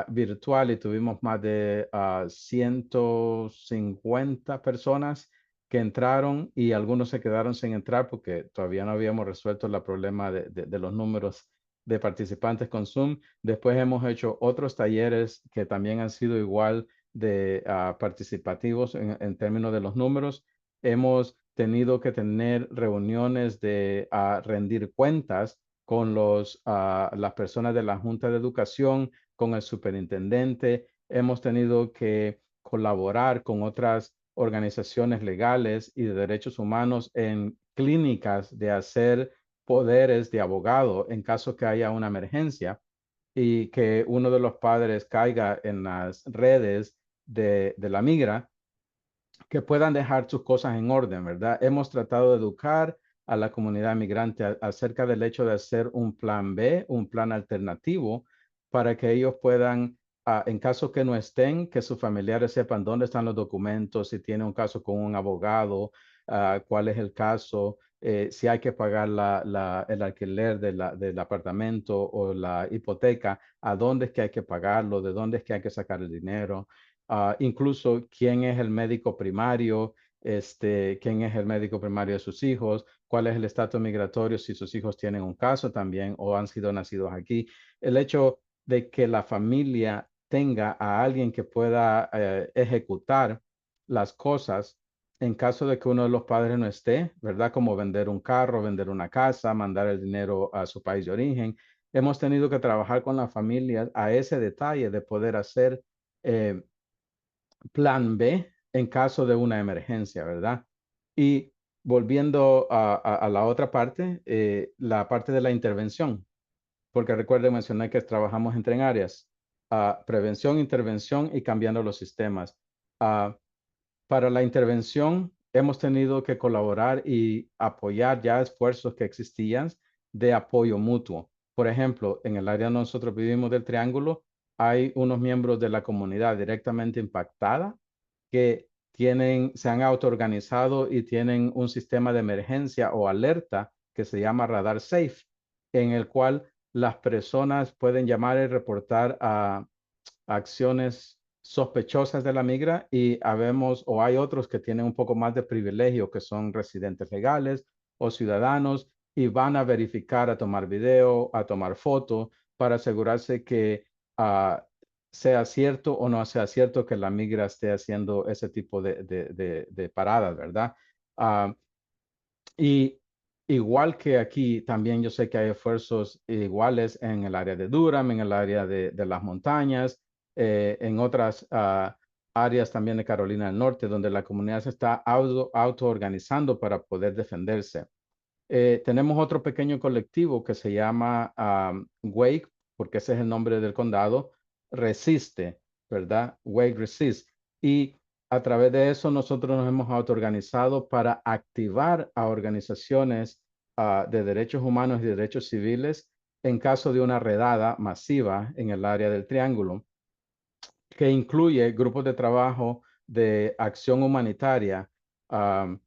virtual, y tuvimos más de 150 personas que entraron, y algunos se quedaron sin entrar porque todavía no habíamos resuelto el problema de los números de participantes con Zoom. Después hemos hecho otros talleres que también han sido igual de participativos en términos de los números. Hemos tenido que tener reuniones de rendir cuentas con las personas de la Junta de Educación, con el superintendente. Hemos tenido que colaborar con otras organizaciones legales y de derechos humanos en clínicas de hacer poderes de abogado en caso que haya una emergencia y que uno de los padres caiga en las redes de la migra, que puedan dejar sus cosas en orden, ¿verdad? Hemos tratado de educar a la comunidad migrante acerca del hecho de hacer un plan B, un plan alternativo, para que ellos puedan en caso que no estén, que sus familiares sepan dónde están los documentos, si tiene un caso con un abogado, cuál es el caso, si hay que pagar el alquiler del apartamento o la hipoteca, a dónde es que hay que pagarlo, de dónde es que hay que sacar el dinero, incluso quién es el médico primario, quién es el médico primario de sus hijos, cuál es el estatus migratorio, si sus hijos tienen un caso también o han sido nacidos aquí. El hecho de que la familia tenga a alguien que pueda ejecutar las cosas en caso de que uno de los padres no esté, ¿verdad? Como vender un carro, vender una casa, mandar el dinero a su país de origen. Hemos tenido que trabajar con la familia a ese detalle de poder hacer eh, plan B en caso de una emergencia, ¿verdad? Y volviendo a la otra parte, la parte de la intervención, porque recuerde mencionar que trabajamos en tres áreas: prevención, intervención y cambiando los sistemas. Ah, para la intervención, hemos tenido que colaborar y apoyar ya esfuerzos que existían de apoyo mutuo. Por ejemplo, en el área nosotros vivimos del Triángulo, hay unos miembros de la comunidad directamente impactada que se han autoorganizado y tienen un sistema de emergencia o alerta que se llama Radar Safe, en el cual las personas pueden llamar y reportar a acciones sospechosas de la migra, y habemos o hay otros que tienen un poco más de privilegio, que son residentes legales o ciudadanos, y van a verificar, a tomar video, a tomar foto para asegurarse que uh, sea cierto o no sea cierto que la migra esté haciendo ese tipo de paradas, ¿verdad? Uh, y igual que aquí, también yo sé que hay esfuerzos iguales en el área de Durham, en el área de las montañas, en otras áreas también de Carolina del Norte, donde la comunidad se está auto-organizando para poder defenderse. Tenemos otro pequeño colectivo que se llama Wake, porque ese es el nombre del condado, Resiste, ¿verdad? Wake Resist. Y a través de eso nosotros nos hemos autoorganizado para activar a organizaciones de derechos humanos y derechos civiles en caso de una redada masiva en el área del Triángulo, que incluye grupos de trabajo de acción humanitaria, um,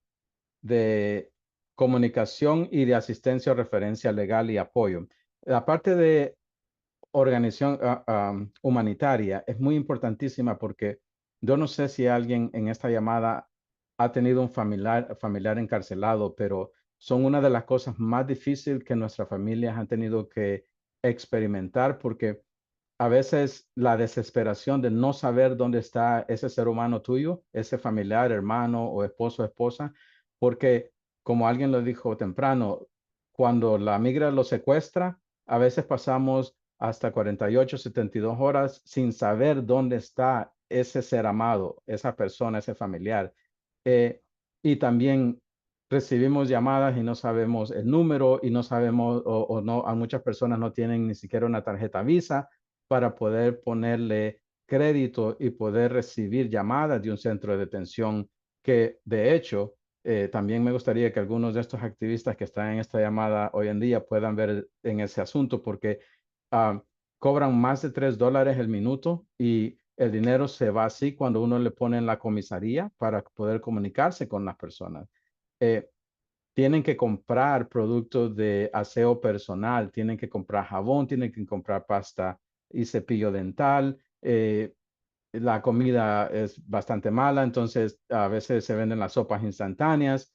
de comunicación y de asistencia o referencia legal y apoyo. La parte de organización humanitaria es muy importantísima, porque yo no sé si alguien en esta llamada ha tenido un familiar encarcelado, pero son una de las cosas más difíciles que nuestras familias han tenido que experimentar, porque a veces la desesperación de no saber dónde está ese ser humano tuyo, ese familiar, hermano o esposo, esposa, porque como alguien lo dijo temprano, cuando la migra lo secuestra, a veces pasamos hasta 48, 72 horas sin saber dónde está ese ser amado, esa persona, ese familiar. Eh, y también recibimos llamadas y no sabemos el número, y no sabemos, o no, a muchas personas no tienen ni siquiera una tarjeta Visa para poder ponerle crédito y poder recibir llamadas de un centro de detención, que de hecho también me gustaría que algunos de estos activistas que están en esta llamada hoy en día puedan ver en ese asunto, porque uh, cobran más de $3 el minuto, y el dinero se va así cuando uno le pone en la comisaría para poder comunicarse con las personas. Eh, Tienen que comprar productos de aseo personal, tienen que comprar jabón, tienen que comprar pasta y cepillo dental. La comida es bastante mala, entonces a veces se venden las sopas instantáneas,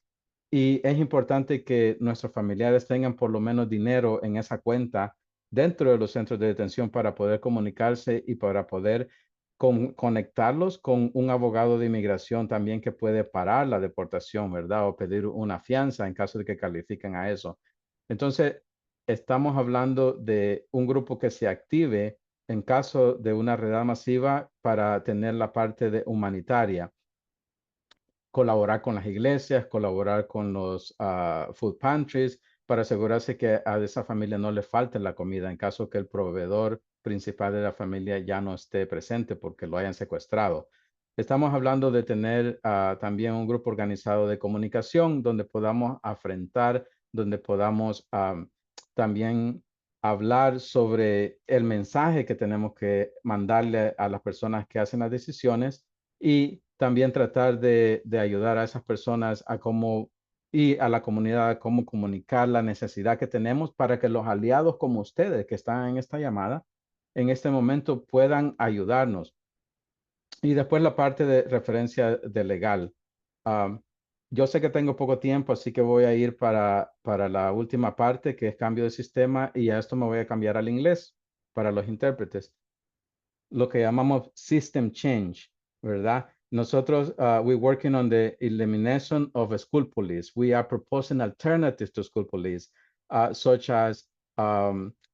y es importante que nuestros familiares tengan por lo menos dinero en esa cuenta dentro de los centros de detención para poder comunicarse y para poder conectarlos con un abogado de inmigración también, que puede parar la deportación, ¿verdad? O pedir una fianza en caso de que califiquen a eso. Entonces, estamos hablando de un grupo que se active en caso de una redada masiva para tener la parte de humanitaria, colaborar con las iglesias, colaborar con los food pantries, para asegurarse que a esa familia no le falte la comida en caso que el proveedor principal de la familia ya no esté presente porque lo hayan secuestrado. Estamos hablando de tener también un grupo organizado de comunicación donde podamos afrontar, donde podamos también hablar sobre el mensaje que tenemos que mandarle a las personas que hacen las decisiones y también tratar de ayudar a esas personas a cómo y a la comunidad a cómo comunicar la necesidad que tenemos para que los aliados como ustedes que están en esta llamada en este momento puedan ayudarnos. Y después la parte de referencia de legal. Am, yo sé que tengo poco tiempo, así que voy a ir para la última parte, que es cambio de sistema, y a esto me voy a cambiar al inglés para los intérpretes. Lo que llamamos system change, ¿verdad? Nosotros, we're working on the elimination of school police. We are proposing alternatives to school police, such as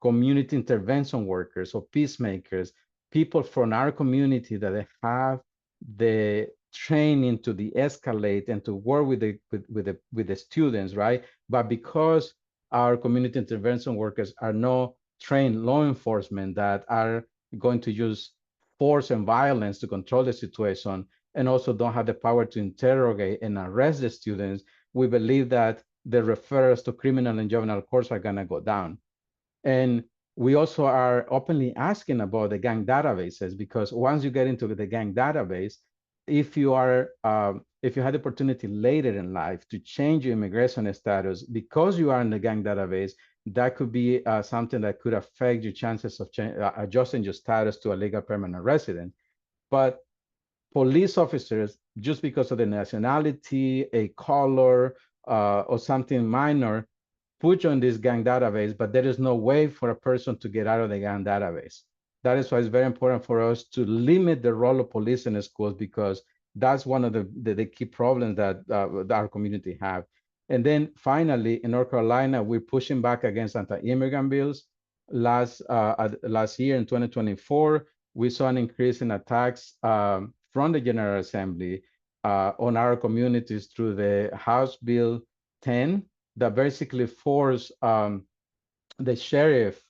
community intervention workers or peacemakers, people from our community that have the training to de-escalate and to work with the students, right? But because our community intervention workers are not trained law enforcement that are going to use force and violence to control the situation and also don't have the power to interrogate and arrest the students, we believe that the referrals to criminal and juvenile courts are going to go down. And we also are openly asking about the gang databases, because once you get into the gang database, if you if you had the opportunity later in life to change your immigration status because you are in the gang database, that could be something that could affect your chances of adjusting your status to a legal permanent resident. But police officers, just because of the nationality, a color, or something minor, put you in this gang database, but there is no way for a person to get out of the gang database. That is why it's very important for us to limit the role of police in the schools, because that's one of the key problems that our community have. And then finally, in North Carolina, we're pushing back against anti-immigrant bills. Last year in 2024, we saw an increase in attacks from the General Assembly on our communities through the House Bill 10 that basically forced the sheriff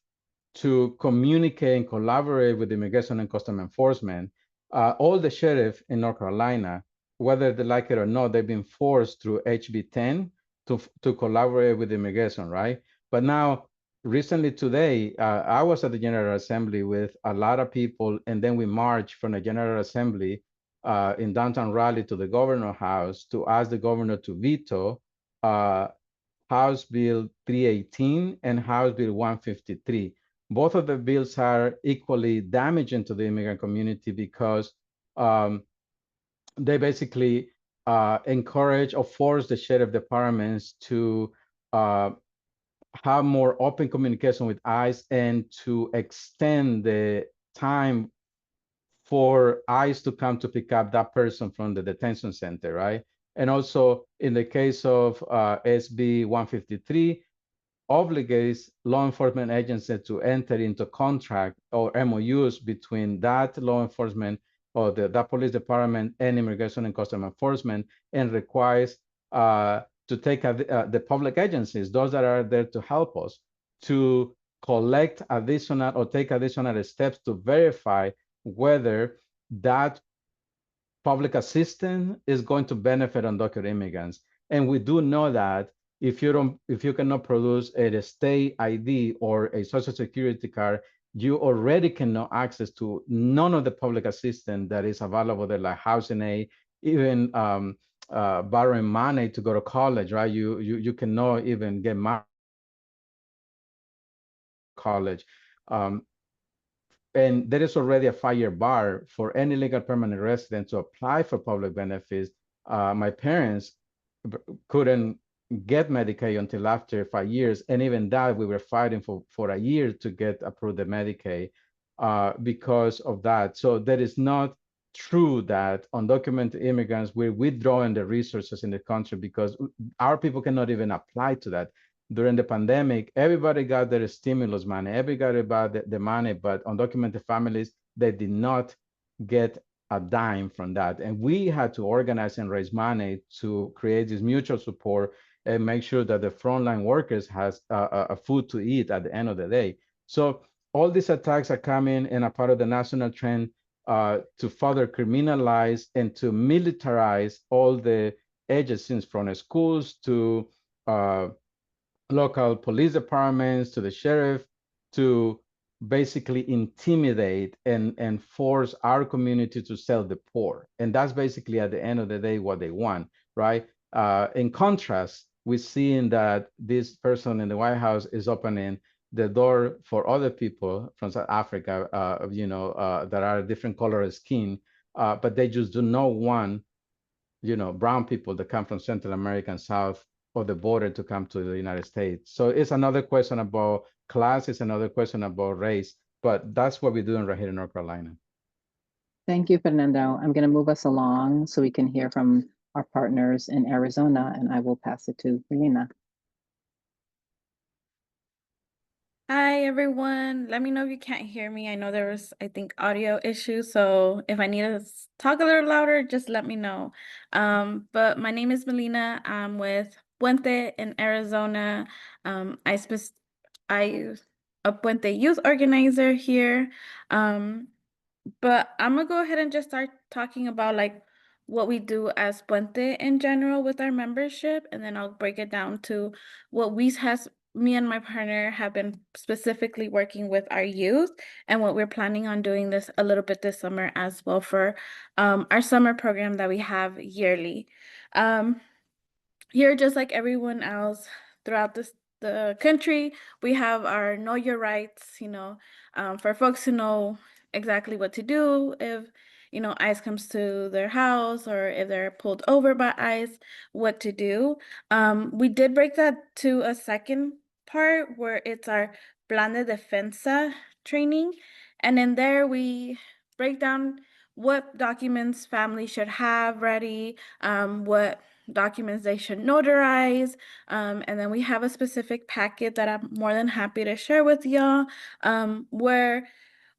to communicate and collaborate with Immigration and Customs Enforcement. All the sheriff in North Carolina, whether they like it or not, they've been forced through HB 10 to collaborate with immigration, right? But now, recently today, I was at the General Assembly with a lot of people, and then we marched from the General Assembly in downtown Raleigh to the Governor House to ask the governor to veto House Bill 318 and House Bill 153. Both of the bills are equally damaging to the immigrant community because they basically encourage or force the sheriff departments to have more open communication with ICE and to extend the time for ICE to come to pick up that person from the detention center, right? And also in the case of SB 153, obligates law enforcement agencies to enter into contract or MOUs between that law enforcement or that police department and Immigration and Customs Enforcement, and requires to take the public agencies, those that are there to help us, to collect additional or take additional steps to verify whether that public assistance is going to benefit undocumented immigrants. And we do know that if you cannot produce a state ID or a social security card, you already cannot access to none of the public assistance that is available there, like housing aid, even borrowing money to go to college, right? You cannot even get money college. And there is already a 5-year bar for any legal permanent resident to apply for public benefits. My parents couldn't get Medicaid until after 5 years. And even that, we were fighting for a year to get approved the Medicaid because of that. So that is not true that undocumented immigrants, we're withdrawing the resources in the country, because our people cannot even apply to that. During the pandemic, everybody got their stimulus money, everybody got the money, but undocumented families, they did not get a dime from that. And we had to organize and raise money to create this mutual support and make sure that the frontline workers has a food to eat at the end of the day. So all these attacks are coming and a part of the national trend to further criminalize and to militarize all the agencies, from schools to local police departments to the sheriff. to basically intimidate and force our community to sell the poor. And that's basically at the end of the day what they want, right? In contrast, we're seeing that this person in the White House is opening the door for other people from South Africa, that are different color of skin, but they just do not want, brown people that come from Central America and south of the border to come to the United States. So it's another question about class, it's another question about race, but that's what we're doing right here in North Carolina. Thank you, Fernando. I'm going to move us along so we can hear from our partners in Arizona, and I will pass it to Melina. Hi, everyone. Let me know if you can't hear me. I know there was, I think, audio issues, so if I need to talk a little louder, just let me know. But my name is Melina. I'm with Puente in Arizona. I a Puente youth organizer here. But I'm gonna go ahead and just start talking about like what we do as Puente in general with our membership, and then I'll break it down to what me and my partner have been specifically working with our youth, and what we're planning on doing this a little bit this summer as well for our summer program that we have yearly. Um, Here, just like everyone else throughout the country, we have our Know Your Rights, for folks to know exactly what to do if, ICE comes to their house or if they're pulled over by ICE, what to do. We did break that to a second part where it's our Plan de Defensa training. And in there, we break down what documents families should have ready, what documents they should notarize. And then we have a specific packet that I'm more than happy to share with y'all, where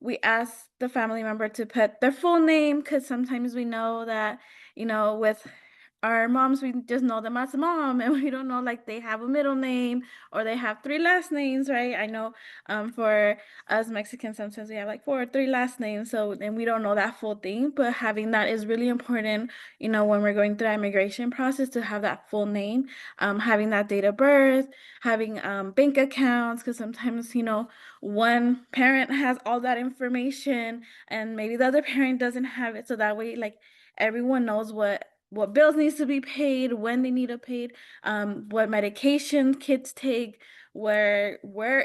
we ask the family member to put their full name, because sometimes we know that, with our moms, we just know them as mom, and we don't know like they have a middle name or they have 3 last names, right? I know for us Mexicans, sometimes we have like 4 or 3 last names, so then we don't know that full thing. But having that is really important, when we're going through the immigration process, to have that full name, having that date of birth, having bank accounts, because sometimes, one parent has all that information and maybe the other parent doesn't have it. So that way, like, everyone knows what bills needs to be paid, when they need it paid, what medication kids take, where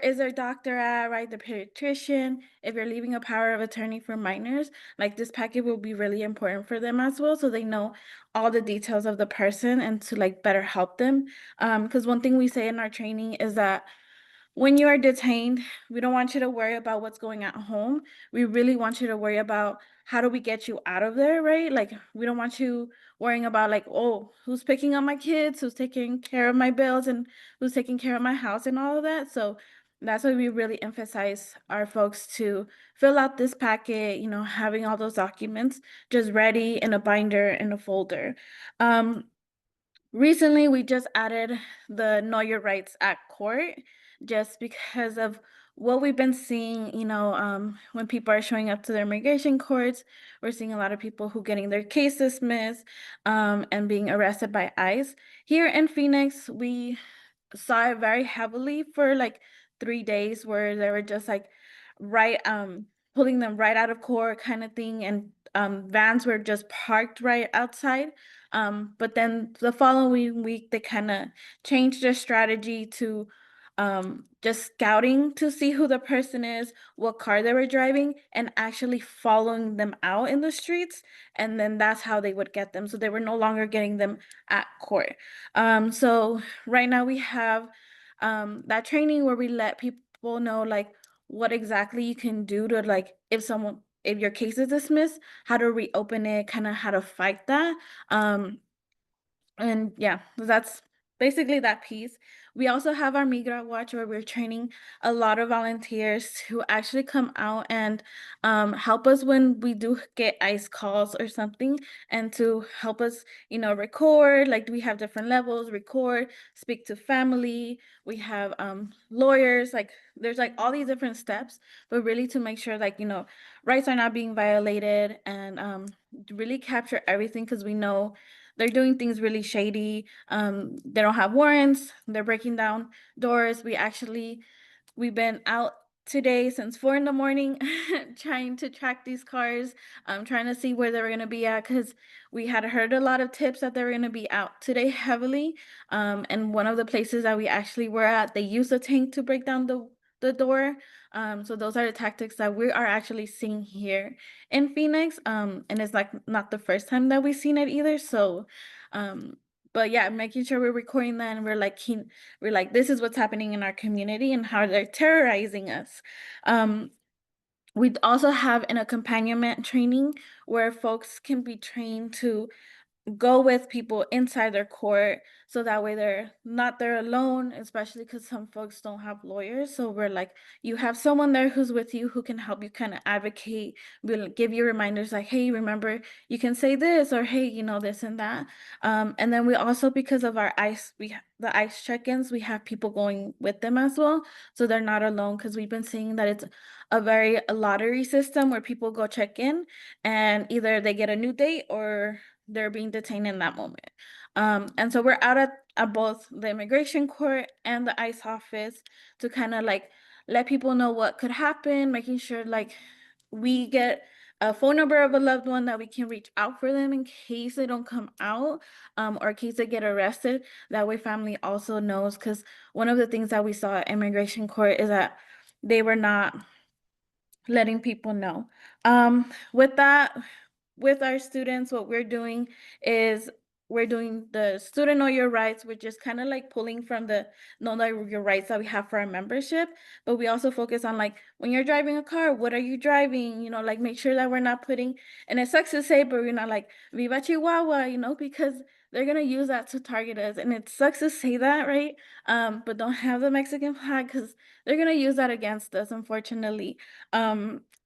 is their doctor at, right? The pediatrician. If you're leaving a power of attorney for minors, like, this packet will be really important for them as well, so they know all the details of the person and to like better help them. Because one thing we say in our training is that when you are detained, we don't want you to worry about what's going at home. We really want you to worry about how do we get you out of there, right? Like, we don't want you worrying about like, oh, who's picking up my kids, who's taking care of my bills, and who's taking care of my house and all of that. So that's why we really emphasize our folks to fill out this packet, having all those documents just ready in a binder, in a folder. Recently, we just added the Know Your Rights at Court, just because of what we've been seeing, when people are showing up to their immigration courts. We're seeing a lot of people who getting their case dismissed, and being arrested by ICE. Here in Phoenix, we saw it very heavily for like 3 days, where they were just like right pulling them right out of court kind of thing, and vans were just parked right outside. But then the following week they kind of changed their strategy to just scouting to see who the person is, what car they were driving, and actually following them out in the streets, and then that's how they would get them. So they were no longer getting them at court. So right now we have that training where we let people know like what exactly you can do to, like, if your case is dismissed, how to reopen it, kind of how to fight that. And yeah, that's basically that piece. We also have our Migra Watch, where we're training a lot of volunteers to actually come out and help us when we do get ICE calls or something, and to help us, record. Like, we have different levels: record, speak to family. We have lawyers. Like, there's like all these different steps, but really to make sure, like, rights are not being violated, and really capture everything, because we know they're doing things really shady. They don't have warrants. They're breaking down doors. We've been out today since 4 in the morning trying to track these cars, trying to see where they were going to be at because we had heard a lot of tips that they were going to be out today heavily. And one of the places that we actually were at, they used a tank to break down the door. So those are the tactics that we are actually seeing here in Phoenix. And it's like not the first time that we've seen it either. So, but yeah, making sure we're recording that and we're like, this is what's happening in our community and how they're terrorizing us. We also have an accompaniment training where folks can be trained to go with people inside their court so that way they're not there alone, especially because some folks don't have lawyers. So we're like, you have someone there who's with you who can help you kind of advocate. We'll give you reminders like, hey, remember you can say this, or hey, this and that. And then we also, because of our the ICE check-ins, we have people going with them as well, so they're not alone, because we've been seeing that it's a lottery system where people go check in and either they get a new date or they're being detained in that moment. And so we're out at both the immigration court and the ICE office to kind of like let people know what could happen, making sure like we get a phone number of a loved one that we can reach out for them in case they don't come out, or in case they get arrested. That way family also knows, because one of the things that we saw at immigration court is that they were not letting people know. With that, with our students, what we're doing is we're doing the student know your rights. We're just kind of like pulling from the know your rights that we have for our membership, but we also focus on like when you're driving a car, what are you driving? Like make sure that we're not putting, and it sucks to say, but we're not like Viva Chihuahua, because they're gonna use that to target us, and it sucks to say that, right? But don't have the Mexican flag because they're gonna use that against us, unfortunately.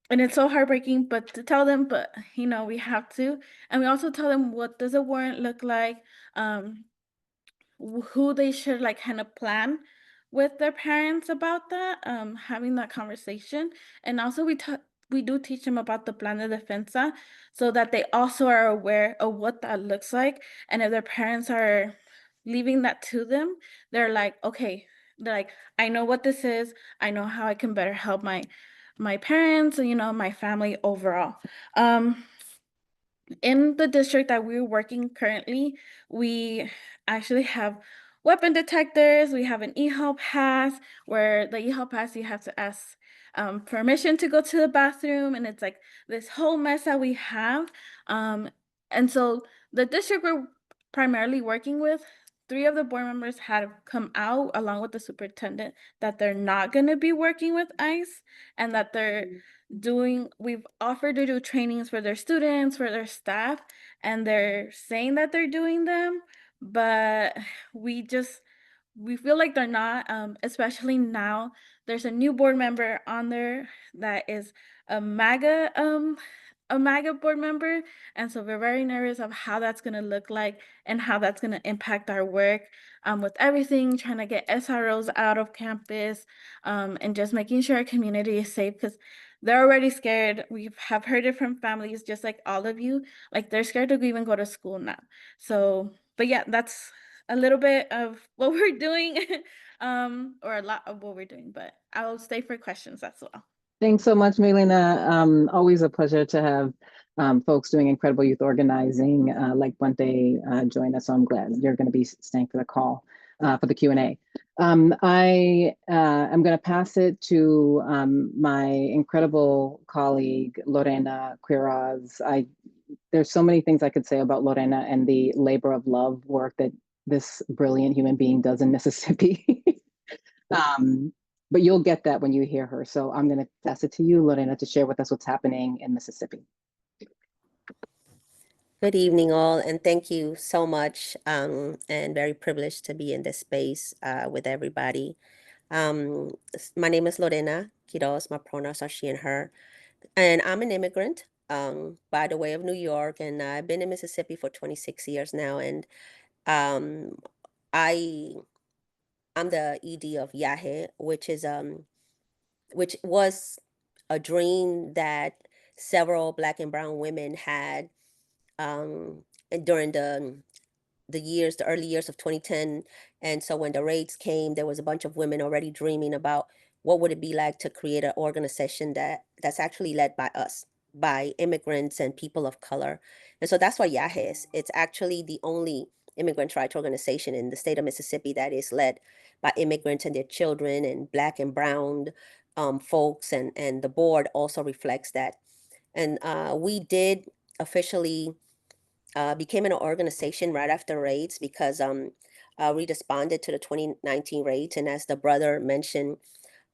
And it's so heartbreaking, but to tell them, but we have to. And we also tell them what does a warrant look like, um, who they should like kind of plan with their parents about that, having that conversation. And also we do teach them about the plan de defensa so that they also are aware of what that looks like. And if their parents are leaving that to them, they're like, okay, they're like, I know what this is. I know how I can better help my parents and my family overall. In the district that we're working currently, we actually have weapon detectors. We have an e-hall pass, where the e-hall pass you have to ask permission to go to the bathroom, and it's like this whole mess that we have. And so the district we're primarily working with, 3 of the board members had come out along with the superintendent that they're not going to be working with ICE, and that we've offered to do trainings for their students, for their staff, and they're saying that they're doing them, but we feel like they're not, especially now there's a new board member on there that is a MAGA board member, and so we're very nervous of how that's going to look like and how that's going to impact our work, with everything, trying to get SROs out of campus, and just making sure our community is safe, because they're already scared. We have heard it from families just like all of you, like they're scared to even go to school now. So, but yeah, that's a little bit of what we're doing, or a lot of what we're doing, but I'll stay for questions as well. Thanks so much, Melina. Always a pleasure to have folks doing incredible youth organizing like Puente join us. So I'm glad you're going to be staying for the call, for the Q&A. I am going to pass it to my incredible colleague, Lorena Quiroz. There's so many things I could say about Lorena and the labor of love work that this brilliant human being does in Mississippi. But you'll get that when you hear her. So I'm going to pass it to you, Lorena, to share with us what's happening in Mississippi. Good evening, all, and thank you so much. And very privileged to be in this space with everybody. My name is Lorena Quiroz. My pronouns are she and her. And I'm an immigrant by the way of New York, and I've been in Mississippi for 26 years now. And um, I'm the ED of Yahe, which was a dream that several Black and brown women had and during the early years of 2010. And so when the raids came, there was a bunch of women already dreaming about what would it be like to create an organization that's actually led by us, by immigrants and people of color. And so that's what YAHE is. It's actually the only immigrant rights organization in the state of Mississippi that is led by immigrants and their children and Black and brown folks, and the board also reflects that. And we did officially became an organization right after raids because we responded to the 2019 raids. And as the brother mentioned,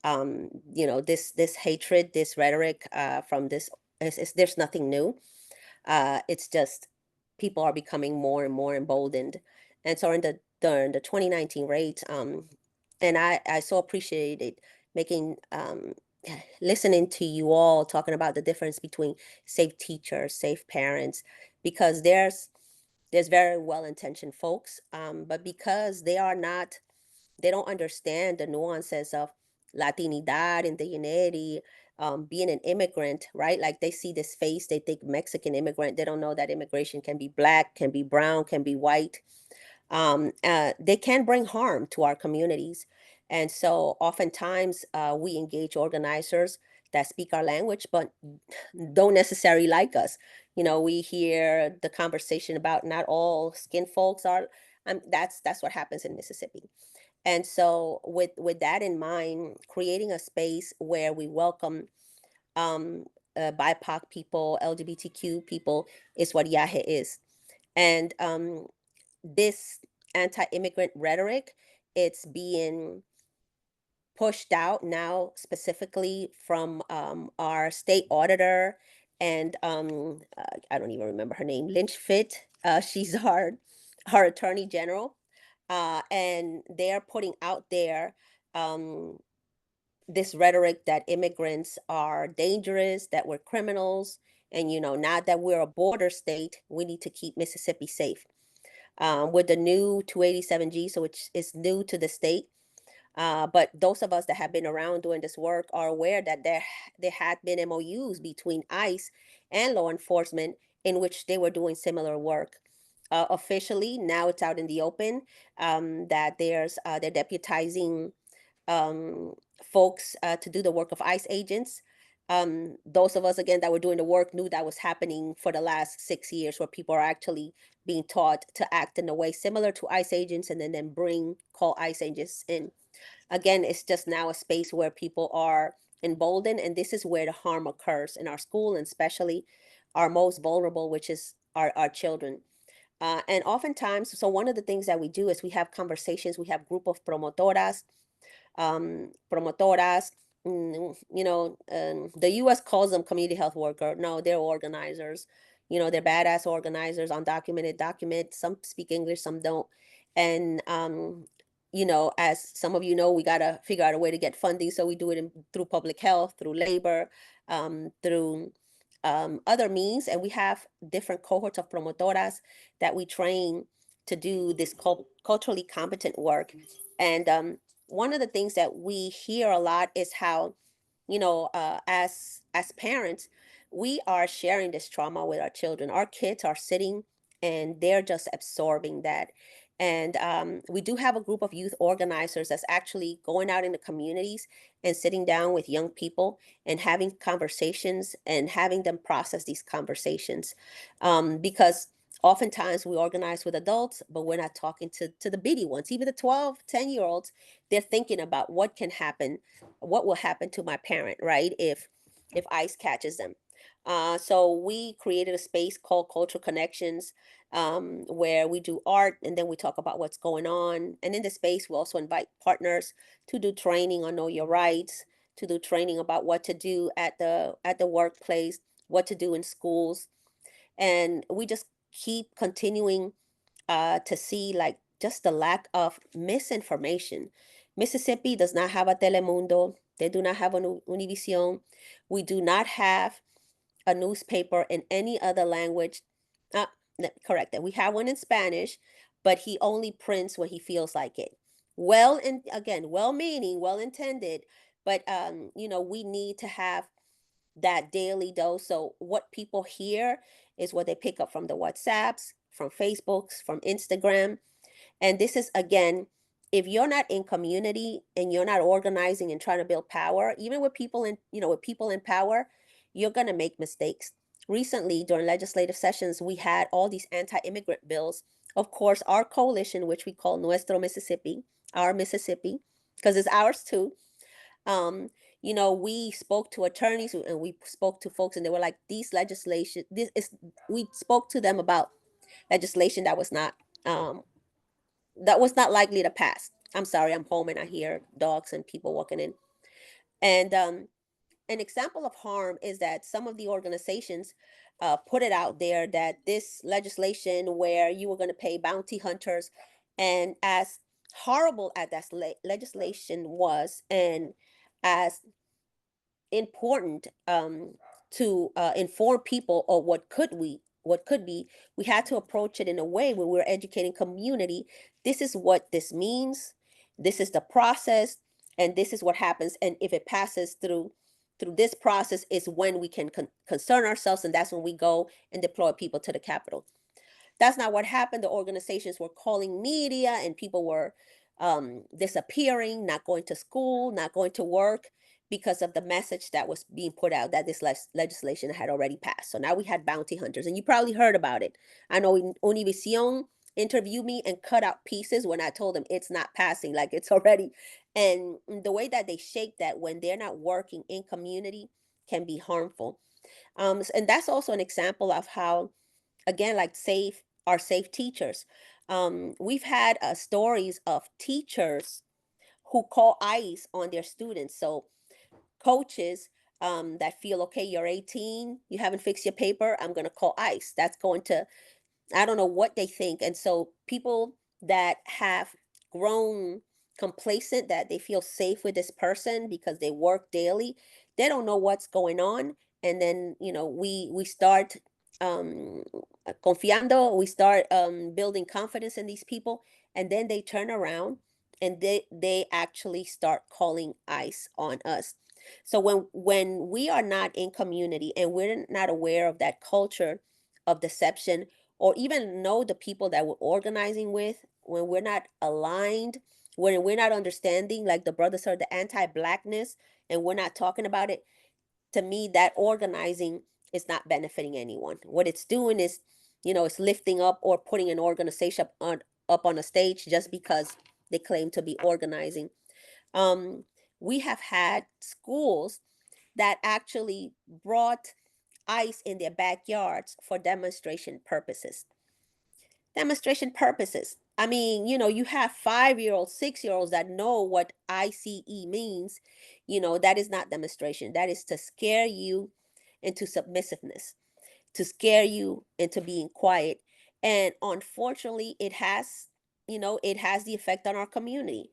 this hatred, this rhetoric from this, there's nothing new. It's just people are becoming more and more emboldened. And so in the 2019 raids, and I so appreciated making listening to you all talking about the difference between safe teachers, safe parents, because there's very well-intentioned folks, but because they don't understand the nuances of Latinidad, indigeneity, being an immigrant, right? Like they see this face, they think Mexican immigrant. They don't know that immigration can be Black, can be brown, can be white. They can bring harm to our communities. And so oftentimes we engage organizers that speak our language, but don't necessarily like us. We hear the conversation about not all skin folks are, that's what happens in Mississippi. And so with that in mind, creating a space where we welcome um, BIPOC people, LGBTQ people is what YAHE is. And this anti-immigrant rhetoric, it's being pushed out now specifically from our state auditor and I don't even remember her name, Lynch Fit. She's our attorney general. And they're putting out there um, this rhetoric that immigrants are dangerous, that we're criminals, and now that we're a border state, we need to keep Mississippi safe. With the new 287G, so which is new to the state, but those of us that have been around doing this work are aware that there had been MOUs between ICE and law enforcement in which they were doing similar work. Officially, now it's out in the open that they're deputizing um, folks to do the work of ICE agents. Those of us, again, that were doing the work knew that was happening for the last 6 years, where people are actually being taught to act in a way similar to ICE agents and then call ICE agents in. Again, it's just now a space where people are emboldened, and this is where the harm occurs in our school, and especially our most vulnerable, which is our children. And oftentimes, so one of the things that we do is we have conversations, we have group of promotoras, the US calls them community health worker. No, they're organizers. They're badass organizers, undocumented, document. Some speak English, some don't. And, as some of we got to figure out a way to get funding. So we do it through public health, through labor, through other means. And we have different cohorts of promotoras that we train to do this culturally competent work. And one of the things that we hear a lot is how, as parents, we are sharing this trauma with our children. Our kids are sitting and they're just absorbing that. And we do have a group of youth organizers that's actually going out in the communities and sitting down with young people and having conversations and having them process these conversations. Because oftentimes we organize with adults, but we're not talking to the bitty ones, even the 12, 10-year-olds. They're thinking about what can happen, what will happen to my parent, right? If ICE catches them. So we created a space called Cultural Connections, where we do art and then we talk about what's going on. And in the space, we also invite partners to do training on Know Your Rights, to do training about what to do at the workplace, what to do in schools. And we just keep continuing to see like just the lack of misinformation. Mississippi does not have a Telemundo. They do not have an Univision. We do not have a newspaper in any other language. Uh, Correct that. We have one in Spanish, but he only prints when he feels like it. Well, and again, well-meaning, well-intended, but we need to have that daily dose. So what people hear is what they pick up from the WhatsApps, from Facebooks, from Instagram. And this is, again, if you're not in community and you're not organizing and trying to build power, even with people in, with people in power, you're going to make mistakes. Recently, during legislative sessions, we had all these anti-immigrant bills. Of course, our coalition, which we call Nuestro Mississippi, our Mississippi, because it's ours too. Um, we spoke to attorneys and we spoke to folks, and they were like, "These legislation, this is." We spoke to them about legislation um, that was not likely to pass. I'm sorry, I'm home and I hear dogs and people walking in. And an example of harm is that some of the organizations put it out there that this legislation where you were going to pay bounty hunters, and as horrible as that legislation was, and as important to inform people of what could be, we had to approach it in a way where we're educating community. This is what this means, this is the process, and this is what happens, and if it passes through this process is when we can concern ourselves, and that's when we go and deploy people to the Capitol. That's not what happened. The organizations were calling media, and people were disappearing, not going to school, not going to work, because of the message that was being put out that this legislation had already passed. So now we had bounty hunters, and you probably heard about it. I know Univision interviewed me and cut out pieces when I told them it's not passing, like it's already. And the way that they shape that when they're not working in community can be harmful. And that's also an example of how, again, like safe teachers. We've had stories of teachers who call ICE on their students. So coaches that feel, okay, you're 18, you haven't fixed your paper, I'm going to call ICE. That's going to, I don't know what they think. And so people that have grown complacent, that they feel safe with this person because they work daily, they don't know what's going on. And then, we start um, confiando, we start building confidence in these people. And then they turn around and they actually start calling ICE on us. So when we are not in community and we're not aware of that culture of deception, or even know the people that we're organizing with, when we're not aligned, when we're not understanding, like the brothers said, the anti-blackness, and we're not talking about it, to me, that organizing is not benefiting anyone. What it's doing is, it's lifting up or putting an organization up on a stage just because they claim to be organizing. Um, we have had schools that actually brought ICE in their backyards for demonstration purposes. Demonstration purposes. I mean, you have 5-year-olds, 6-year-olds that know what ICE means. That is not demonstration. That is to scare you into submissiveness, to scare you into being quiet. And unfortunately, it has the effect on our community.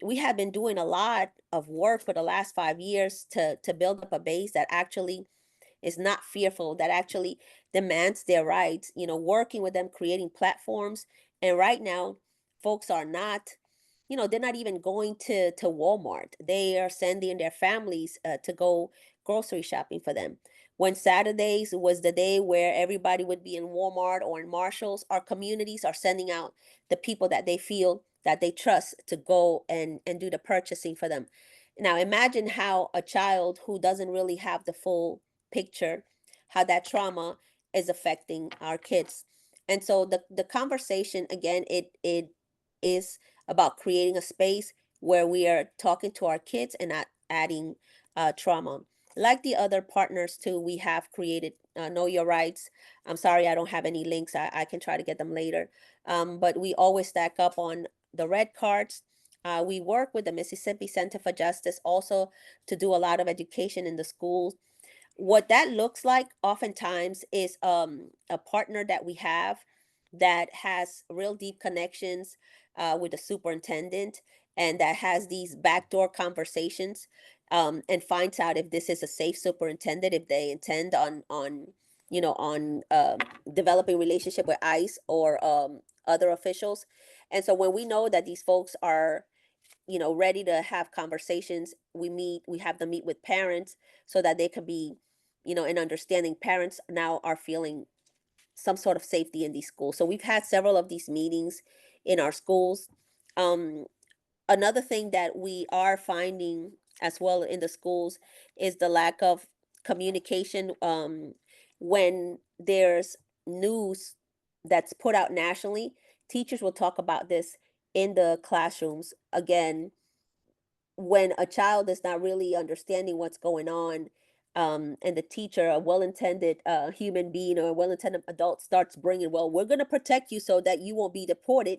We have been doing a lot of work for the last 5 years to build up a base that actually is not fearful, that actually demands their rights, working with them, creating platforms. And right now, folks are not, they're not even going to Walmart. They are sending their families to go grocery shopping for them. When Saturdays was the day where everybody would be in Walmart or in Marshalls, our communities are sending out the people that they feel that they trust to go and do the purchasing for them. Now imagine how a child who doesn't really have the full picture, how that trauma is affecting our kids. And so the conversation, again, it is about creating a space where we are talking to our kids and not adding trauma. Like the other partners too, we have created Know Your Rights. I'm sorry, I don't have any links. I can try to get them later. But we always stack up on the red cards. We work with the Mississippi Center for Justice also to do a lot of education in the schools. What that looks like oftentimes is a partner that we have that has real deep connections with the superintendent, and that has these backdoor conversations, and finds out if this is a safe superintendent, if they intend on developing relationship with ICE or other officials. And so when we know that these folks are ready to have conversations, we have them meet with parents so that they can be, in understanding. Parents now are feeling some sort of safety in these schools. So we've had several of these meetings in our schools. Um, Another thing that we are finding as well in the schools is the lack of communication, when there's news that's put out nationally. Teachers will talk about this in the classrooms. Again, when a child is not really understanding what's going on, and the teacher, a well-intended human being or a well-intended adult, starts bringing, well, we're going to protect you so that you won't be deported.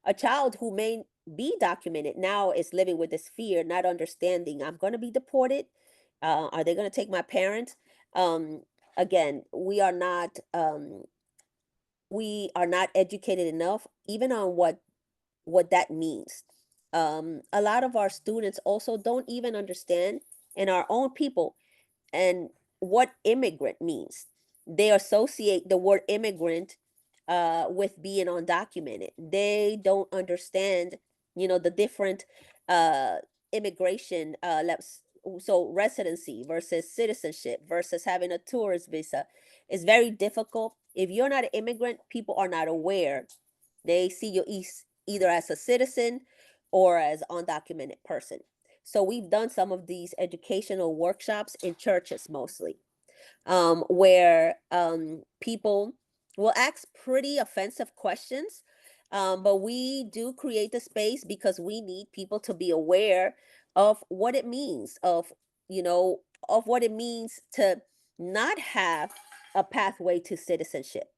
A child who may be documented now is living with this fear, not understanding, I'm going to be deported. Are they going to take my parents? Um, Again, we are not educated enough, even on what that means. A lot of our students also don't even understand, and our own people, and what immigrant means. They associate the word immigrant with being undocumented. They don't understand, the different uh, immigration levels. So residency versus citizenship versus having a tourist visa is very difficult. If you're not an immigrant, people are not aware. They see you either as a citizen or as undocumented person. So we've done some of these educational workshops in churches mostly, where people will ask pretty offensive questions. But we do create the space because we need people to be aware of what it means, you know, of what it means to not have a pathway to citizenship,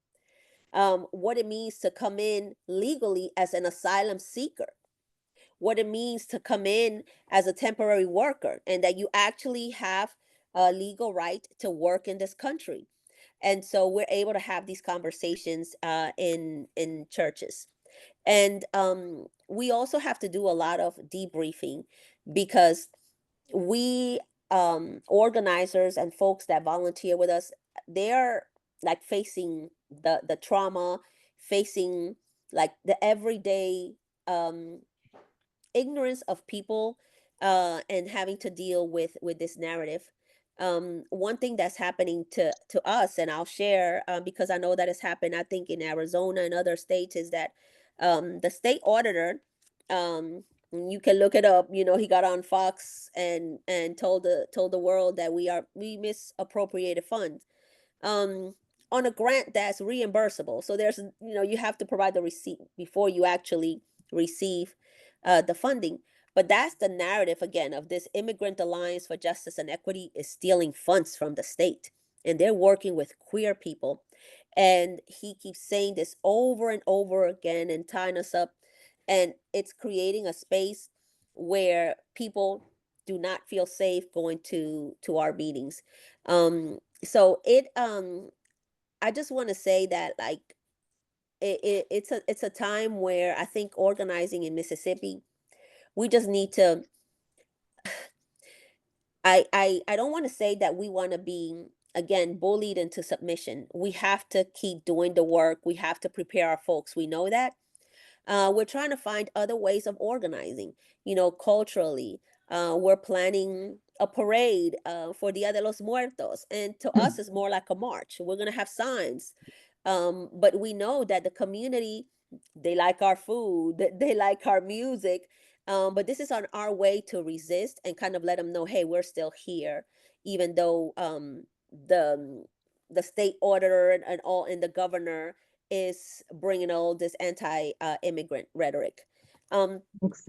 what it means to come in legally as an asylum seeker, what it means to come in as a temporary worker, and that you actually have a legal right to work in this country. And so we're able to have these conversations in churches. And we also have to do a lot of debriefing, because we, organizers and folks that volunteer with us, they're like facing the trauma, facing like the everyday um ignorance of people, and having to deal with this narrative. One thing that's happening to us, and I'll share, because I know that has happened, I think, in Arizona and other states, is that the state auditor, you can look it up, he got on Fox and told the world that we misappropriated funds, um, on a grant that's reimbursable. So there's, you have to provide the receipt before you actually receive the funding. But that's the narrative, again, of this Immigrant Alliance for Justice and Equity is stealing funds from the state. And they're working with queer people. And he keeps saying this over and over again and tying us up. And it's creating a space where people do not feel safe going to our meetings. So I just want to say that, like, it's a time where I think organizing in Mississippi, we just need to, I don't want to say that we want to be, again, bullied into submission. We have to keep doing the work. We have to prepare our folks. We know that. We're trying to find other ways of organizing, culturally. We're planning a parade for Dia de los Muertos. And to us, it's more like a march. We're going to have signs. But we know that the community, they like our food, they like our music. But this is on our way to resist and kind of let them know, hey, we're still here, even though the the state auditor and all, and the governor is bringing all this anti-immigrant rhetoric. Thanks.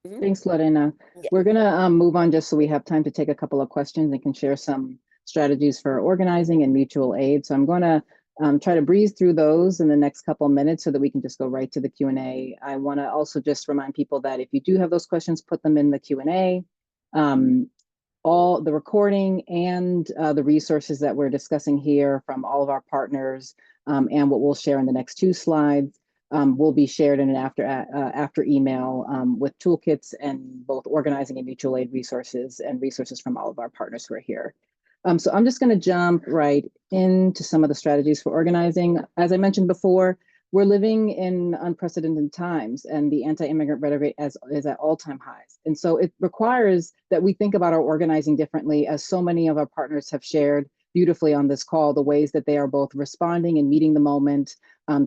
Mhm. Thanks, Lorena. Yeah. We're gonna move on just so we have time to take a couple of questions and can share some strategies for organizing and mutual aid. So I'm gonna try to breeze through those in the next couple of minutes so that we can just go right to the Q&A. I wanna also just remind people that if you do have those questions, put them in the Q&A. All the recording and the resources that we're discussing here from all of our partners, and what we'll share in the next two slides, will be shared in an after email with toolkits and both organizing and mutual aid resources and resources from all of our partners who are here. So I'm just going to jump right into some of the strategies for organizing. As I mentioned before, we're living in unprecedented times, and the anti-immigrant rhetoric is at all-time highs. And so it requires that we think about our organizing differently, as so many of our partners have shared beautifully on this call, the ways that they are both responding and meeting the moment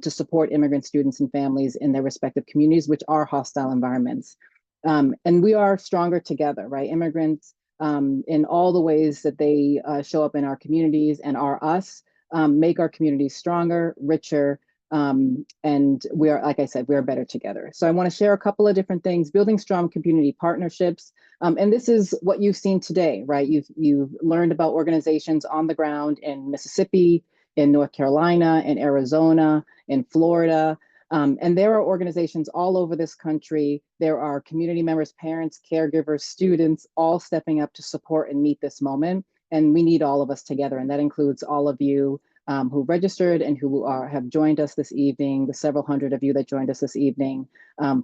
to support immigrant students and families in their respective communities, which are hostile environments. And we are stronger together, right? Immigrants, in all the ways that they show up in our communities and are us, make our communities stronger, richer, and we are, like I said, we are better together. So I want to share a couple of different things: building strong community partnerships. And this is what you've seen today, right? You've learned about organizations on the ground in Mississippi, in North Carolina, in Arizona, in Florida. And there are organizations all over this country. There are community members, parents, caregivers, students, all stepping up to support and meet this moment. And we need all of us together. And that includes all of you who registered and who have joined us this evening, the several hundred of you that joined us this evening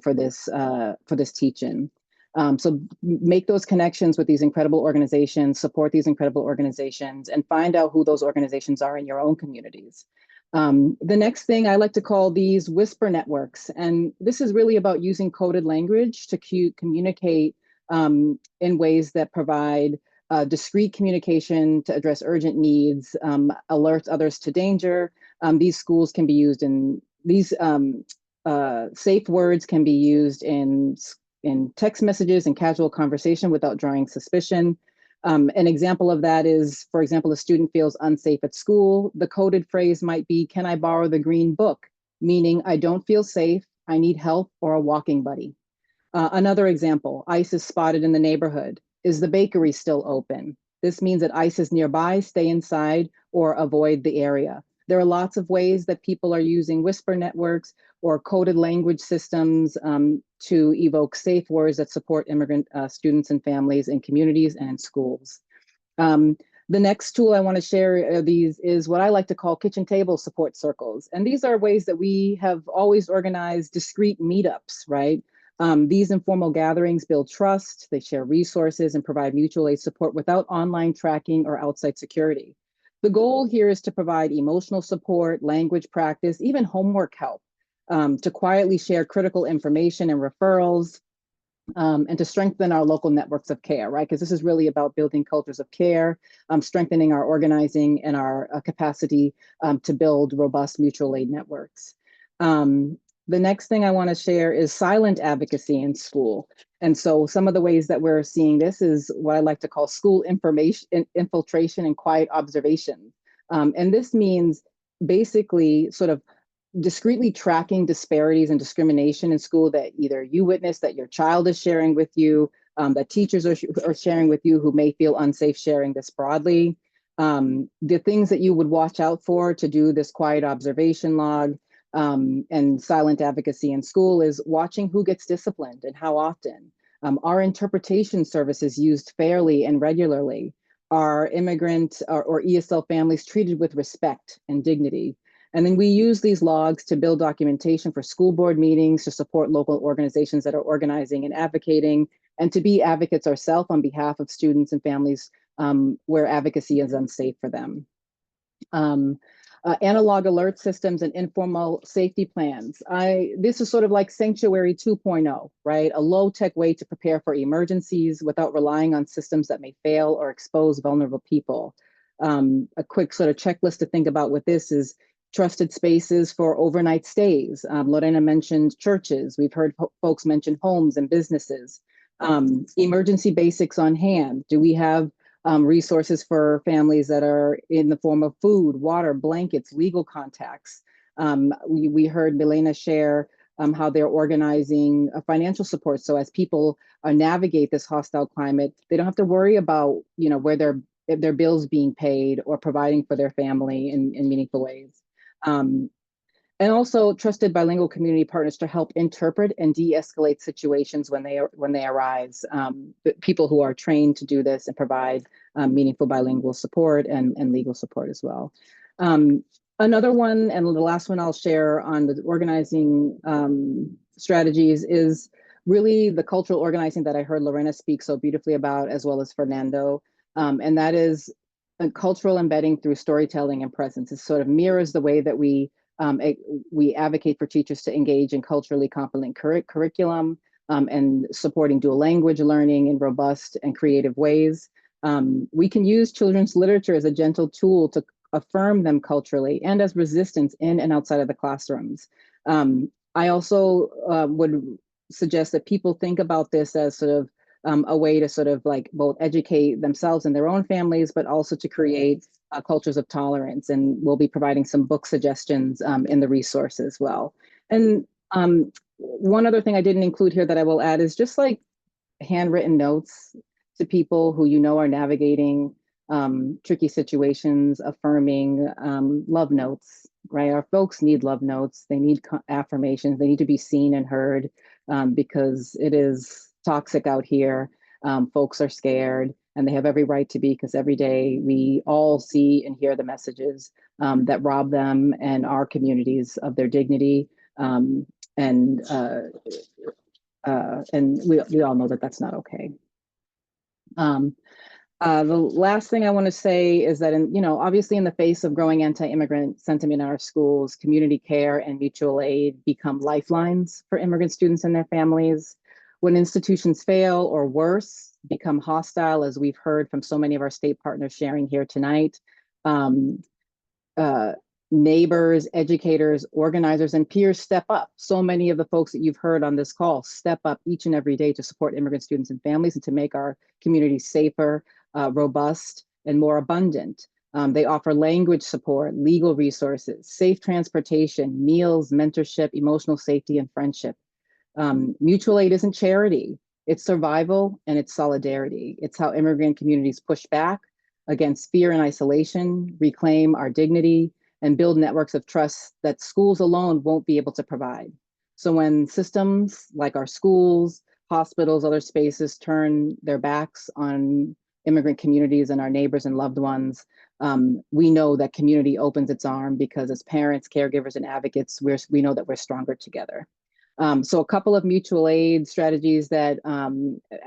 for this teach-in. So make those connections with these incredible organizations, support these incredible organizations, and find out who those organizations are in your own communities. The next thing I like to call these whisper networks. And this is really about using coded language to communicate in ways that provide discrete communication to address urgent needs, alert others to danger. These schools can be used in, these safe words can be used in text messages and casual conversation without drawing suspicion. An example of that is, for example, a student feels unsafe at school. The coded phrase might be, "Can I borrow the green book?" Meaning, I don't feel safe, I need help or a walking buddy. Another example, ICE is spotted in the neighborhood. Is the bakery still open? This means that ICE is nearby, stay inside or avoid the area. There are lots of ways that people are using whisper networks or coded language systems to evoke safe words that support immigrant students and families in communities and in schools. The next tool I want to share these is what I like to call kitchen table support circles. And these are ways that we have always organized discrete meetups, right? These informal gatherings build trust, they share resources and provide mutual aid support without online tracking or outside security. The goal here is to provide emotional support, language practice, even homework help, to quietly share critical information and referrals, and to strengthen our local networks of care, right? Because this is really about building cultures of care, strengthening our organizing and our capacity to build robust mutual aid networks. The next thing I want to share is silent advocacy in school. And so some of the ways that we're seeing this is what I like to call school information infiltration and quiet observation. And this means basically sort of discreetly tracking disparities and discrimination in school that either you witness, that your child is sharing with you, that teachers are sharing with you who may feel unsafe sharing this broadly. The things that you would watch out for to do this quiet observation log and silent advocacy in school is watching who gets disciplined and how often. Are interpretation services used fairly and regularly? Are immigrant or ESL families treated with respect and dignity? And then we use these logs to build documentation for school board meetings, to support local organizations that are organizing and advocating, and to be advocates ourselves on behalf of students and families where advocacy is unsafe for them. Analog alert systems and informal safety plans. This is sort of like Sanctuary 2.0, right? A low-tech way to prepare for emergencies without relying on systems that may fail or expose vulnerable people. A quick sort of checklist to think about with this is trusted spaces for overnight stays. Lorena mentioned churches. We've heard folks mention homes and businesses. Emergency basics on hand. Do we have resources for families that are in the form of food, water, blankets, legal contacts? We heard Milena share how they're organizing financial support. So as people navigate this hostile climate, they don't have to worry about, you know, where their bills being paid or providing for their family in meaningful ways. And also trusted bilingual community partners to help interpret and de-escalate situations when they arise. People who are trained to do this and provide meaningful bilingual support and legal support as well. Another one, and the last one I'll share on the organizing strategies, is really the cultural organizing that I heard Lorena speak so beautifully about, as well as Fernando. And that is a cultural embedding through storytelling and presence. It sort of mirrors the way that we advocate for teachers to engage in culturally competent curriculum and supporting dual language learning in robust and creative ways. We can use children's literature as a gentle tool to affirm them culturally and as resistance in and outside of the classrooms. I also would suggest that people think about this as sort of a way to sort of like both educate themselves and their own families, but also to create cultures of tolerance. And we'll be providing some book suggestions in the resource as well. And one other thing I didn't include here that I will add is just like handwritten notes to people who you know are navigating tricky situations, affirming love notes, right? Our folks need love notes. They need affirmations. They need to be seen and heard because it is toxic out here. Folks are scared and they have every right to be, because every day we all see and hear the messages that rob them and our communities of their dignity. And we all know that that's not okay. The last thing I want to say is that, obviously in the face of growing anti-immigrant sentiment in our schools, community care and mutual aid become lifelines for immigrant students and their families. When institutions fail or worse, become hostile, as we've heard from so many of our state partners sharing here tonight, neighbors, educators, organizers, and peers step up. So many of the folks that you've heard on this call step up each and every day to support immigrant students and families and to make our communities safer, robust, and more abundant. They offer language support, legal resources, safe transportation, meals, mentorship, emotional safety, and friendship. Mutual aid isn't charity, it's survival and it's solidarity. It's how immigrant communities push back against fear and isolation, reclaim our dignity, and build networks of trust that schools alone won't be able to provide. So when systems like our schools, hospitals, other spaces turn their backs on immigrant communities and our neighbors and loved ones, we know that community opens its arm, because as parents, caregivers, and advocates, we know that we're stronger together. So a couple of mutual aid strategies that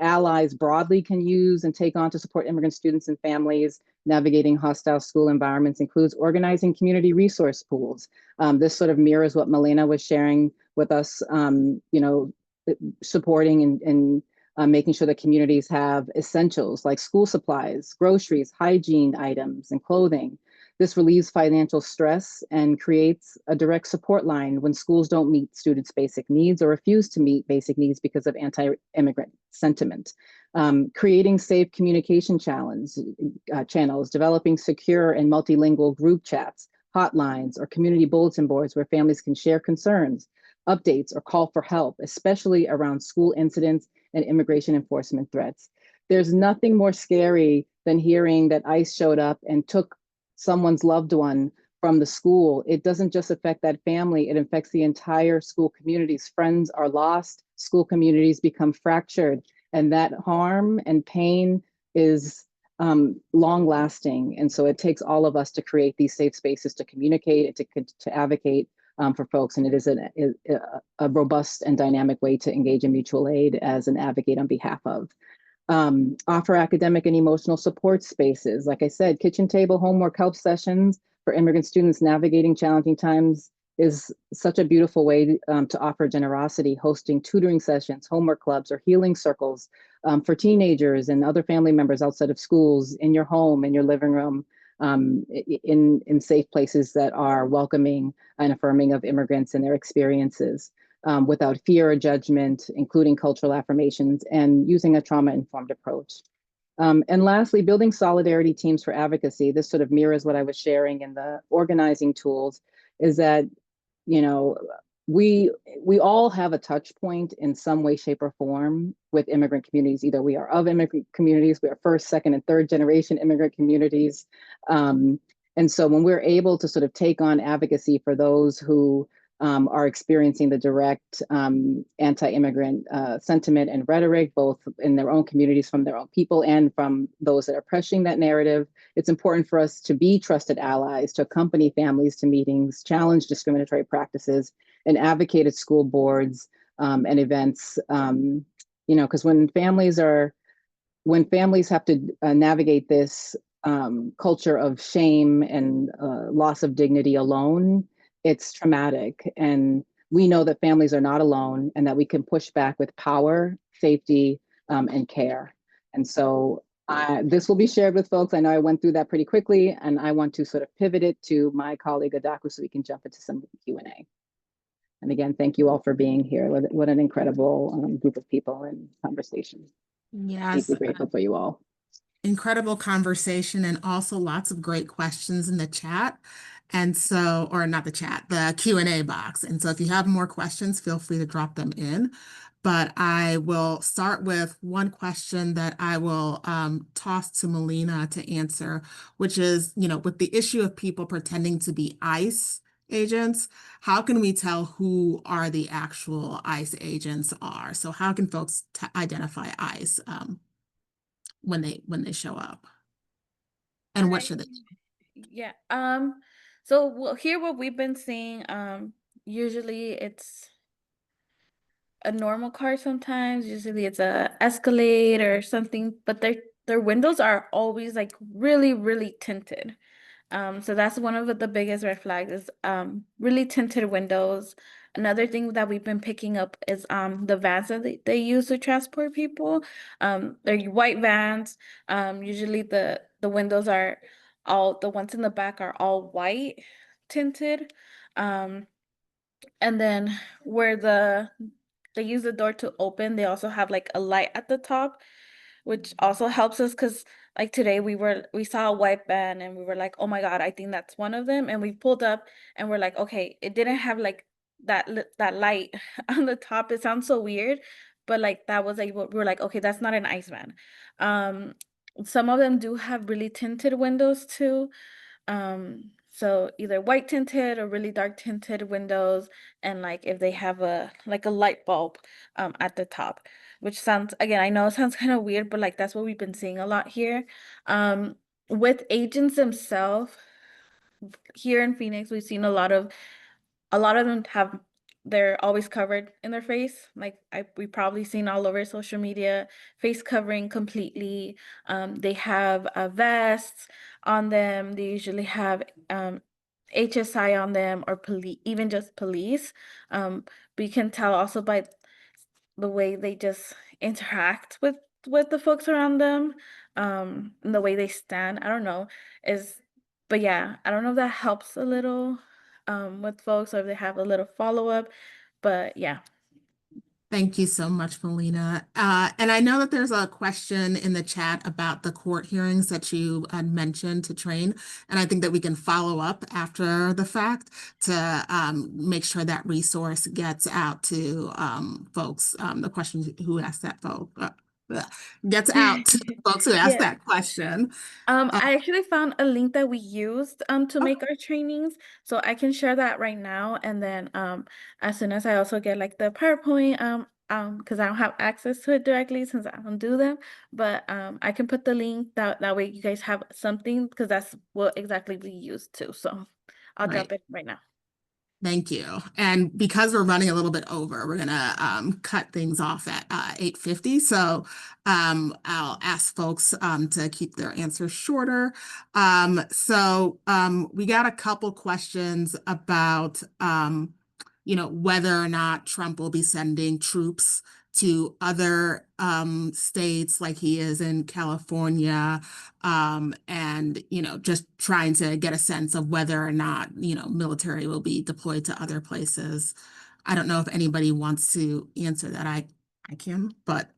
allies broadly can use and take on to support immigrant students and families navigating hostile school environments includes organizing community resource pools. This sort of mirrors what Milena was sharing with us, supporting and making sure that communities have essentials like school supplies, groceries, hygiene items, and clothing. This relieves financial stress and creates a direct support line when schools don't meet students' basic needs or refuse to meet basic needs because of anti-immigrant sentiment. Creating safe communication channels, developing secure and multilingual group chats, hotlines, or community bulletin boards where families can share concerns, updates, or call for help, especially around school incidents and immigration enforcement threats. There's nothing more scary than hearing that ICE showed up and took someone's loved one from the school. It doesn't just affect that family, it affects the entire school communities. Friends are lost, school communities become fractured, and that harm and pain is long lasting. And so it takes all of us to create these safe spaces to communicate and to advocate for folks. And it is a robust and dynamic way to engage in mutual aid as an advocate on behalf of. Offer academic and emotional support spaces. Like I said, kitchen table homework help sessions for immigrant students navigating challenging times is such a beautiful way to offer generosity, hosting tutoring sessions, homework clubs, or healing circles for teenagers and other family members outside of schools, in your home, in your living room, in safe places that are welcoming and affirming of immigrants and their experiences. Without fear or judgment, including cultural affirmations, and using a trauma-informed approach. And lastly, building solidarity teams for advocacy. This sort of mirrors what I was sharing in the organizing tools, is that, we all have a touch point in some way, shape, or form with immigrant communities. Either we are of immigrant communities, we are first, second, and third generation immigrant communities. And so when we're able to sort of take on advocacy for those who are experiencing the direct anti-immigrant sentiment and rhetoric, both in their own communities, from their own people, and from those that are pushing that narrative. It's important for us to be trusted allies, to accompany families to meetings, challenge discriminatory practices, and advocate at school boards and events. Because when families have to navigate this culture of shame and loss of dignity alone, it's traumatic. And we know that families are not alone and that we can push back with power, safety, and care. And so This will be shared with folks. I know I went through that pretty quickly, and I want to sort of pivot it to my colleague Adaku so we can jump into some Q&A. And again, thank you all for being here. What an incredible group of people and conversation. Yes, Deeply grateful for you all. incredible conversation and also lots of great questions in the chat. And so, or not the chat, the Q&A box. And so if you have more questions, feel free to drop them in. But I will start with one question that I will toss to Melina to answer, which is, with the issue of people pretending to be ICE agents, how can we tell who are the actual ICE agents are? So how can folks identify ICE when they show up? And what should they do? Yeah. So here what we've been seeing, usually it's a normal car sometimes. Usually it's a Escalade or something, but their windows are always like really, really tinted. So that's one of the biggest red flags is really tinted windows. Another thing that we've been picking up is the vans that they use to transport people. They're white vans. Usually the windows are all the ones in the back are all white tinted. And then where they use the door to open, they also have like a light at the top, which also helps us because like today we saw a white van and we were like, oh my God, I think that's one of them. And we pulled up and we're like, okay, it didn't have like that light on the top. It sounds so weird, but like that was like what we were like, okay, that's not an ice van. Some of them do have really tinted windows too. So either white tinted or really dark tinted windows, and like if they have a like a light bulb at the top, which sounds, again, I know it sounds kind of weird, but like that's what we've been seeing a lot here. With agents themselves, here in Phoenix, we've seen a lot of them have, they're always covered in their face. Like we probably seen all over social media, face covering completely. They have vests on them. They usually have HSI on them or police, even just police. We can tell also by the way they just interact with the folks around them, and the way they stand. I don't know, is but yeah, I don't know if that helps a little with folks or if they have a little follow-up, but yeah. Thank you so much, Melina. And I know that there's a question in the chat about the court hearings that you had mentioned to train. And I think that we can follow up after the fact to make sure that resource gets out to folks. The question who asked that gets out to folks who asked Yeah. that question. I actually found a link that we used to Oh, make our trainings, so I can share that right now. And then as soon as I also get like the PowerPoint, because I don't have access to it directly since I don't do them, but I can put the link that way you guys have something because that's what exactly we use too. So I'll right. drop it right now. Thank you. And because we're running a little bit over, we're gonna cut things off at 8:50. So I'll ask folks to keep their answers shorter. We got a couple questions about whether or not Trump will be sending troops to other states like he is in California, and just trying to get a sense of whether or not military will be deployed to other places. I don't know if anybody wants to answer that. I can, but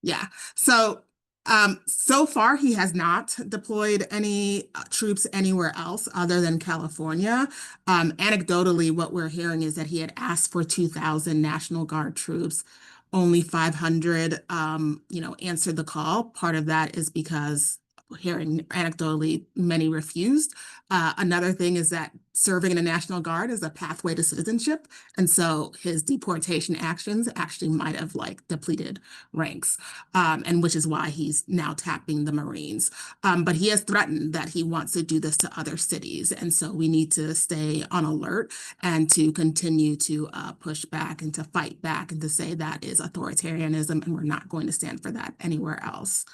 yeah. So far he has not deployed any troops anywhere else other than California. Anecdotally, what we're hearing is that he had asked for 2,000 National Guard troops. Only 500, answered the call. Part of that is because hearing anecdotally, many refused. Another thing is that serving in the National Guard is a pathway to citizenship. And so his deportation actions actually might have depleted ranks, and which is why he's now tapping the Marines. But he has threatened that he wants to do this to other cities. And so we need to stay on alert and to continue to push back and to fight back and to say that is authoritarianism and we're not going to stand for that anywhere else.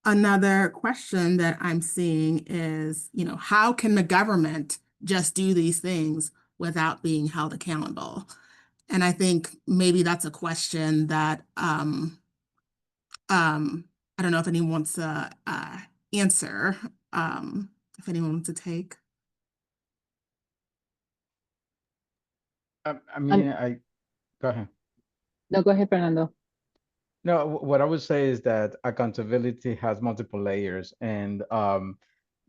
Another question that I'm seeing is, how can the government just do these things without being held accountable? And I think maybe that's a question that I don't know if anyone wants to answer, if anyone wants to take. I mean, go ahead. No, go ahead, Fernando. No, what I would say is that accountability has multiple layers, and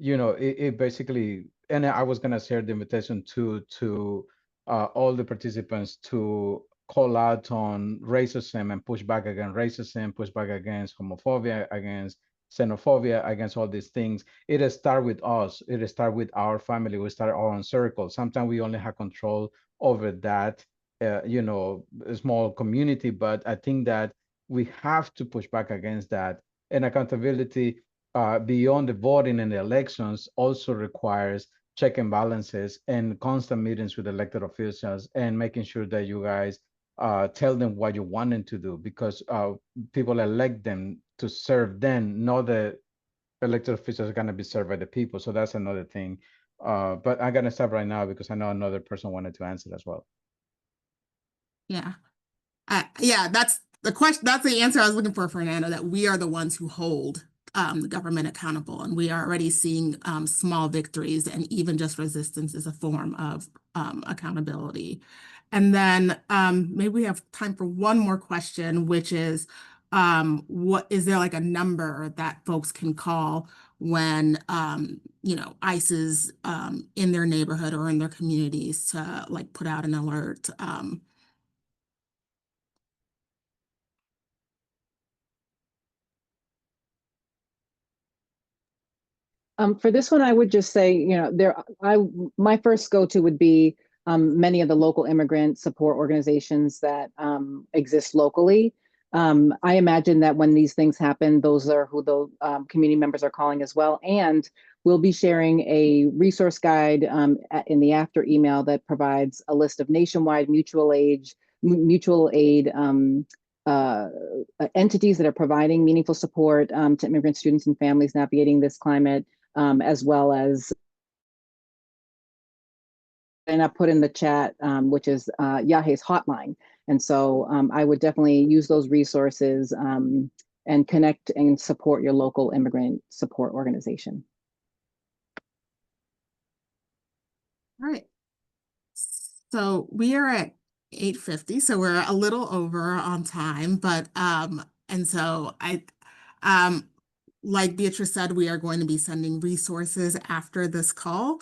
it basically. And I was gonna share the invitation to all the participants to call out on racism and push back against racism, push back against homophobia, against xenophobia, against all these things. It start with us. It start with our family. We start our own circle. Sometimes we only have control over that, a small community. But I think that we have to push back against that. And accountability beyond the voting and the elections also requires check and balances and constant meetings with elected officials and making sure that you guys tell them what you want them to do, because people elect them to serve them, not the elected officials are going to be served by the people. So that's another thing. But I'm going to stop right now because I know another person wanted to answer as well. Yeah. Yeah, that's the question. That's the answer I was looking for, Fernando, that we are the ones who hold the government accountable. And we are already seeing small victories, and even just resistance is a form of accountability. And then maybe we have time for one more question, which is, what is there like a number that folks can call when ICE is in their neighborhood or in their communities to like put out an alert? For this one, I would just say, my first go-to would be many of the local immigrant support organizations that exist locally. I imagine that when these things happen, those are who the community members are calling as well. And we'll be sharing a resource guide in the after email that provides a list of nationwide mutual aid entities that are providing meaningful support to immigrant students and families navigating this climate, as well as, and I put in the chat, which is Yahe's hotline. And so I would definitely use those resources and connect and support your local immigrant support organization. All right. So we are at 8:50, so we're a little over on time, but and so like Beatrice said, we are going to be sending resources after this call.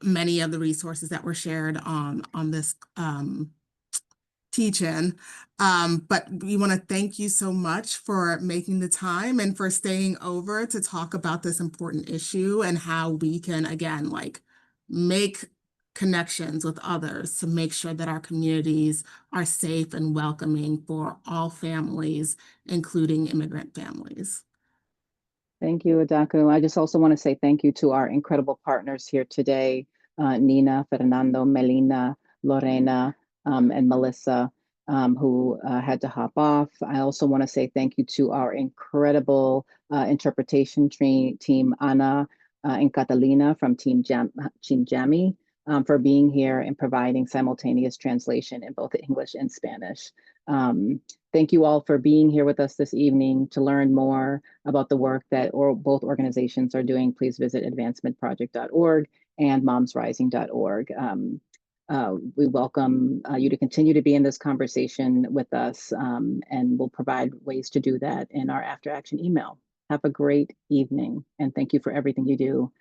Many of the resources that were shared on this teach-in. But we want to thank you so much for making the time and for staying over to talk about this important issue and how we can, again, like make connections with others to make sure that our communities are safe and welcoming for all families, including immigrant families. Thank you, Adaku. I just also want to say thank you to our incredible partners here today, Nina, Fernando, Melina, Lorena, and Melissa, who had to hop off. I also want to say thank you to our incredible interpretation team, Ana and Catalina from Team Jammy, for being here and providing simultaneous translation in both English and Spanish. Thank you all for being here with us this evening. To learn more about the work that both organizations are doing, please visit advancementproject.org and MomsRising.org. We welcome you to continue to be in this conversation with us, and we'll provide ways to do that in our after action email. Have a great evening, and thank you for everything you do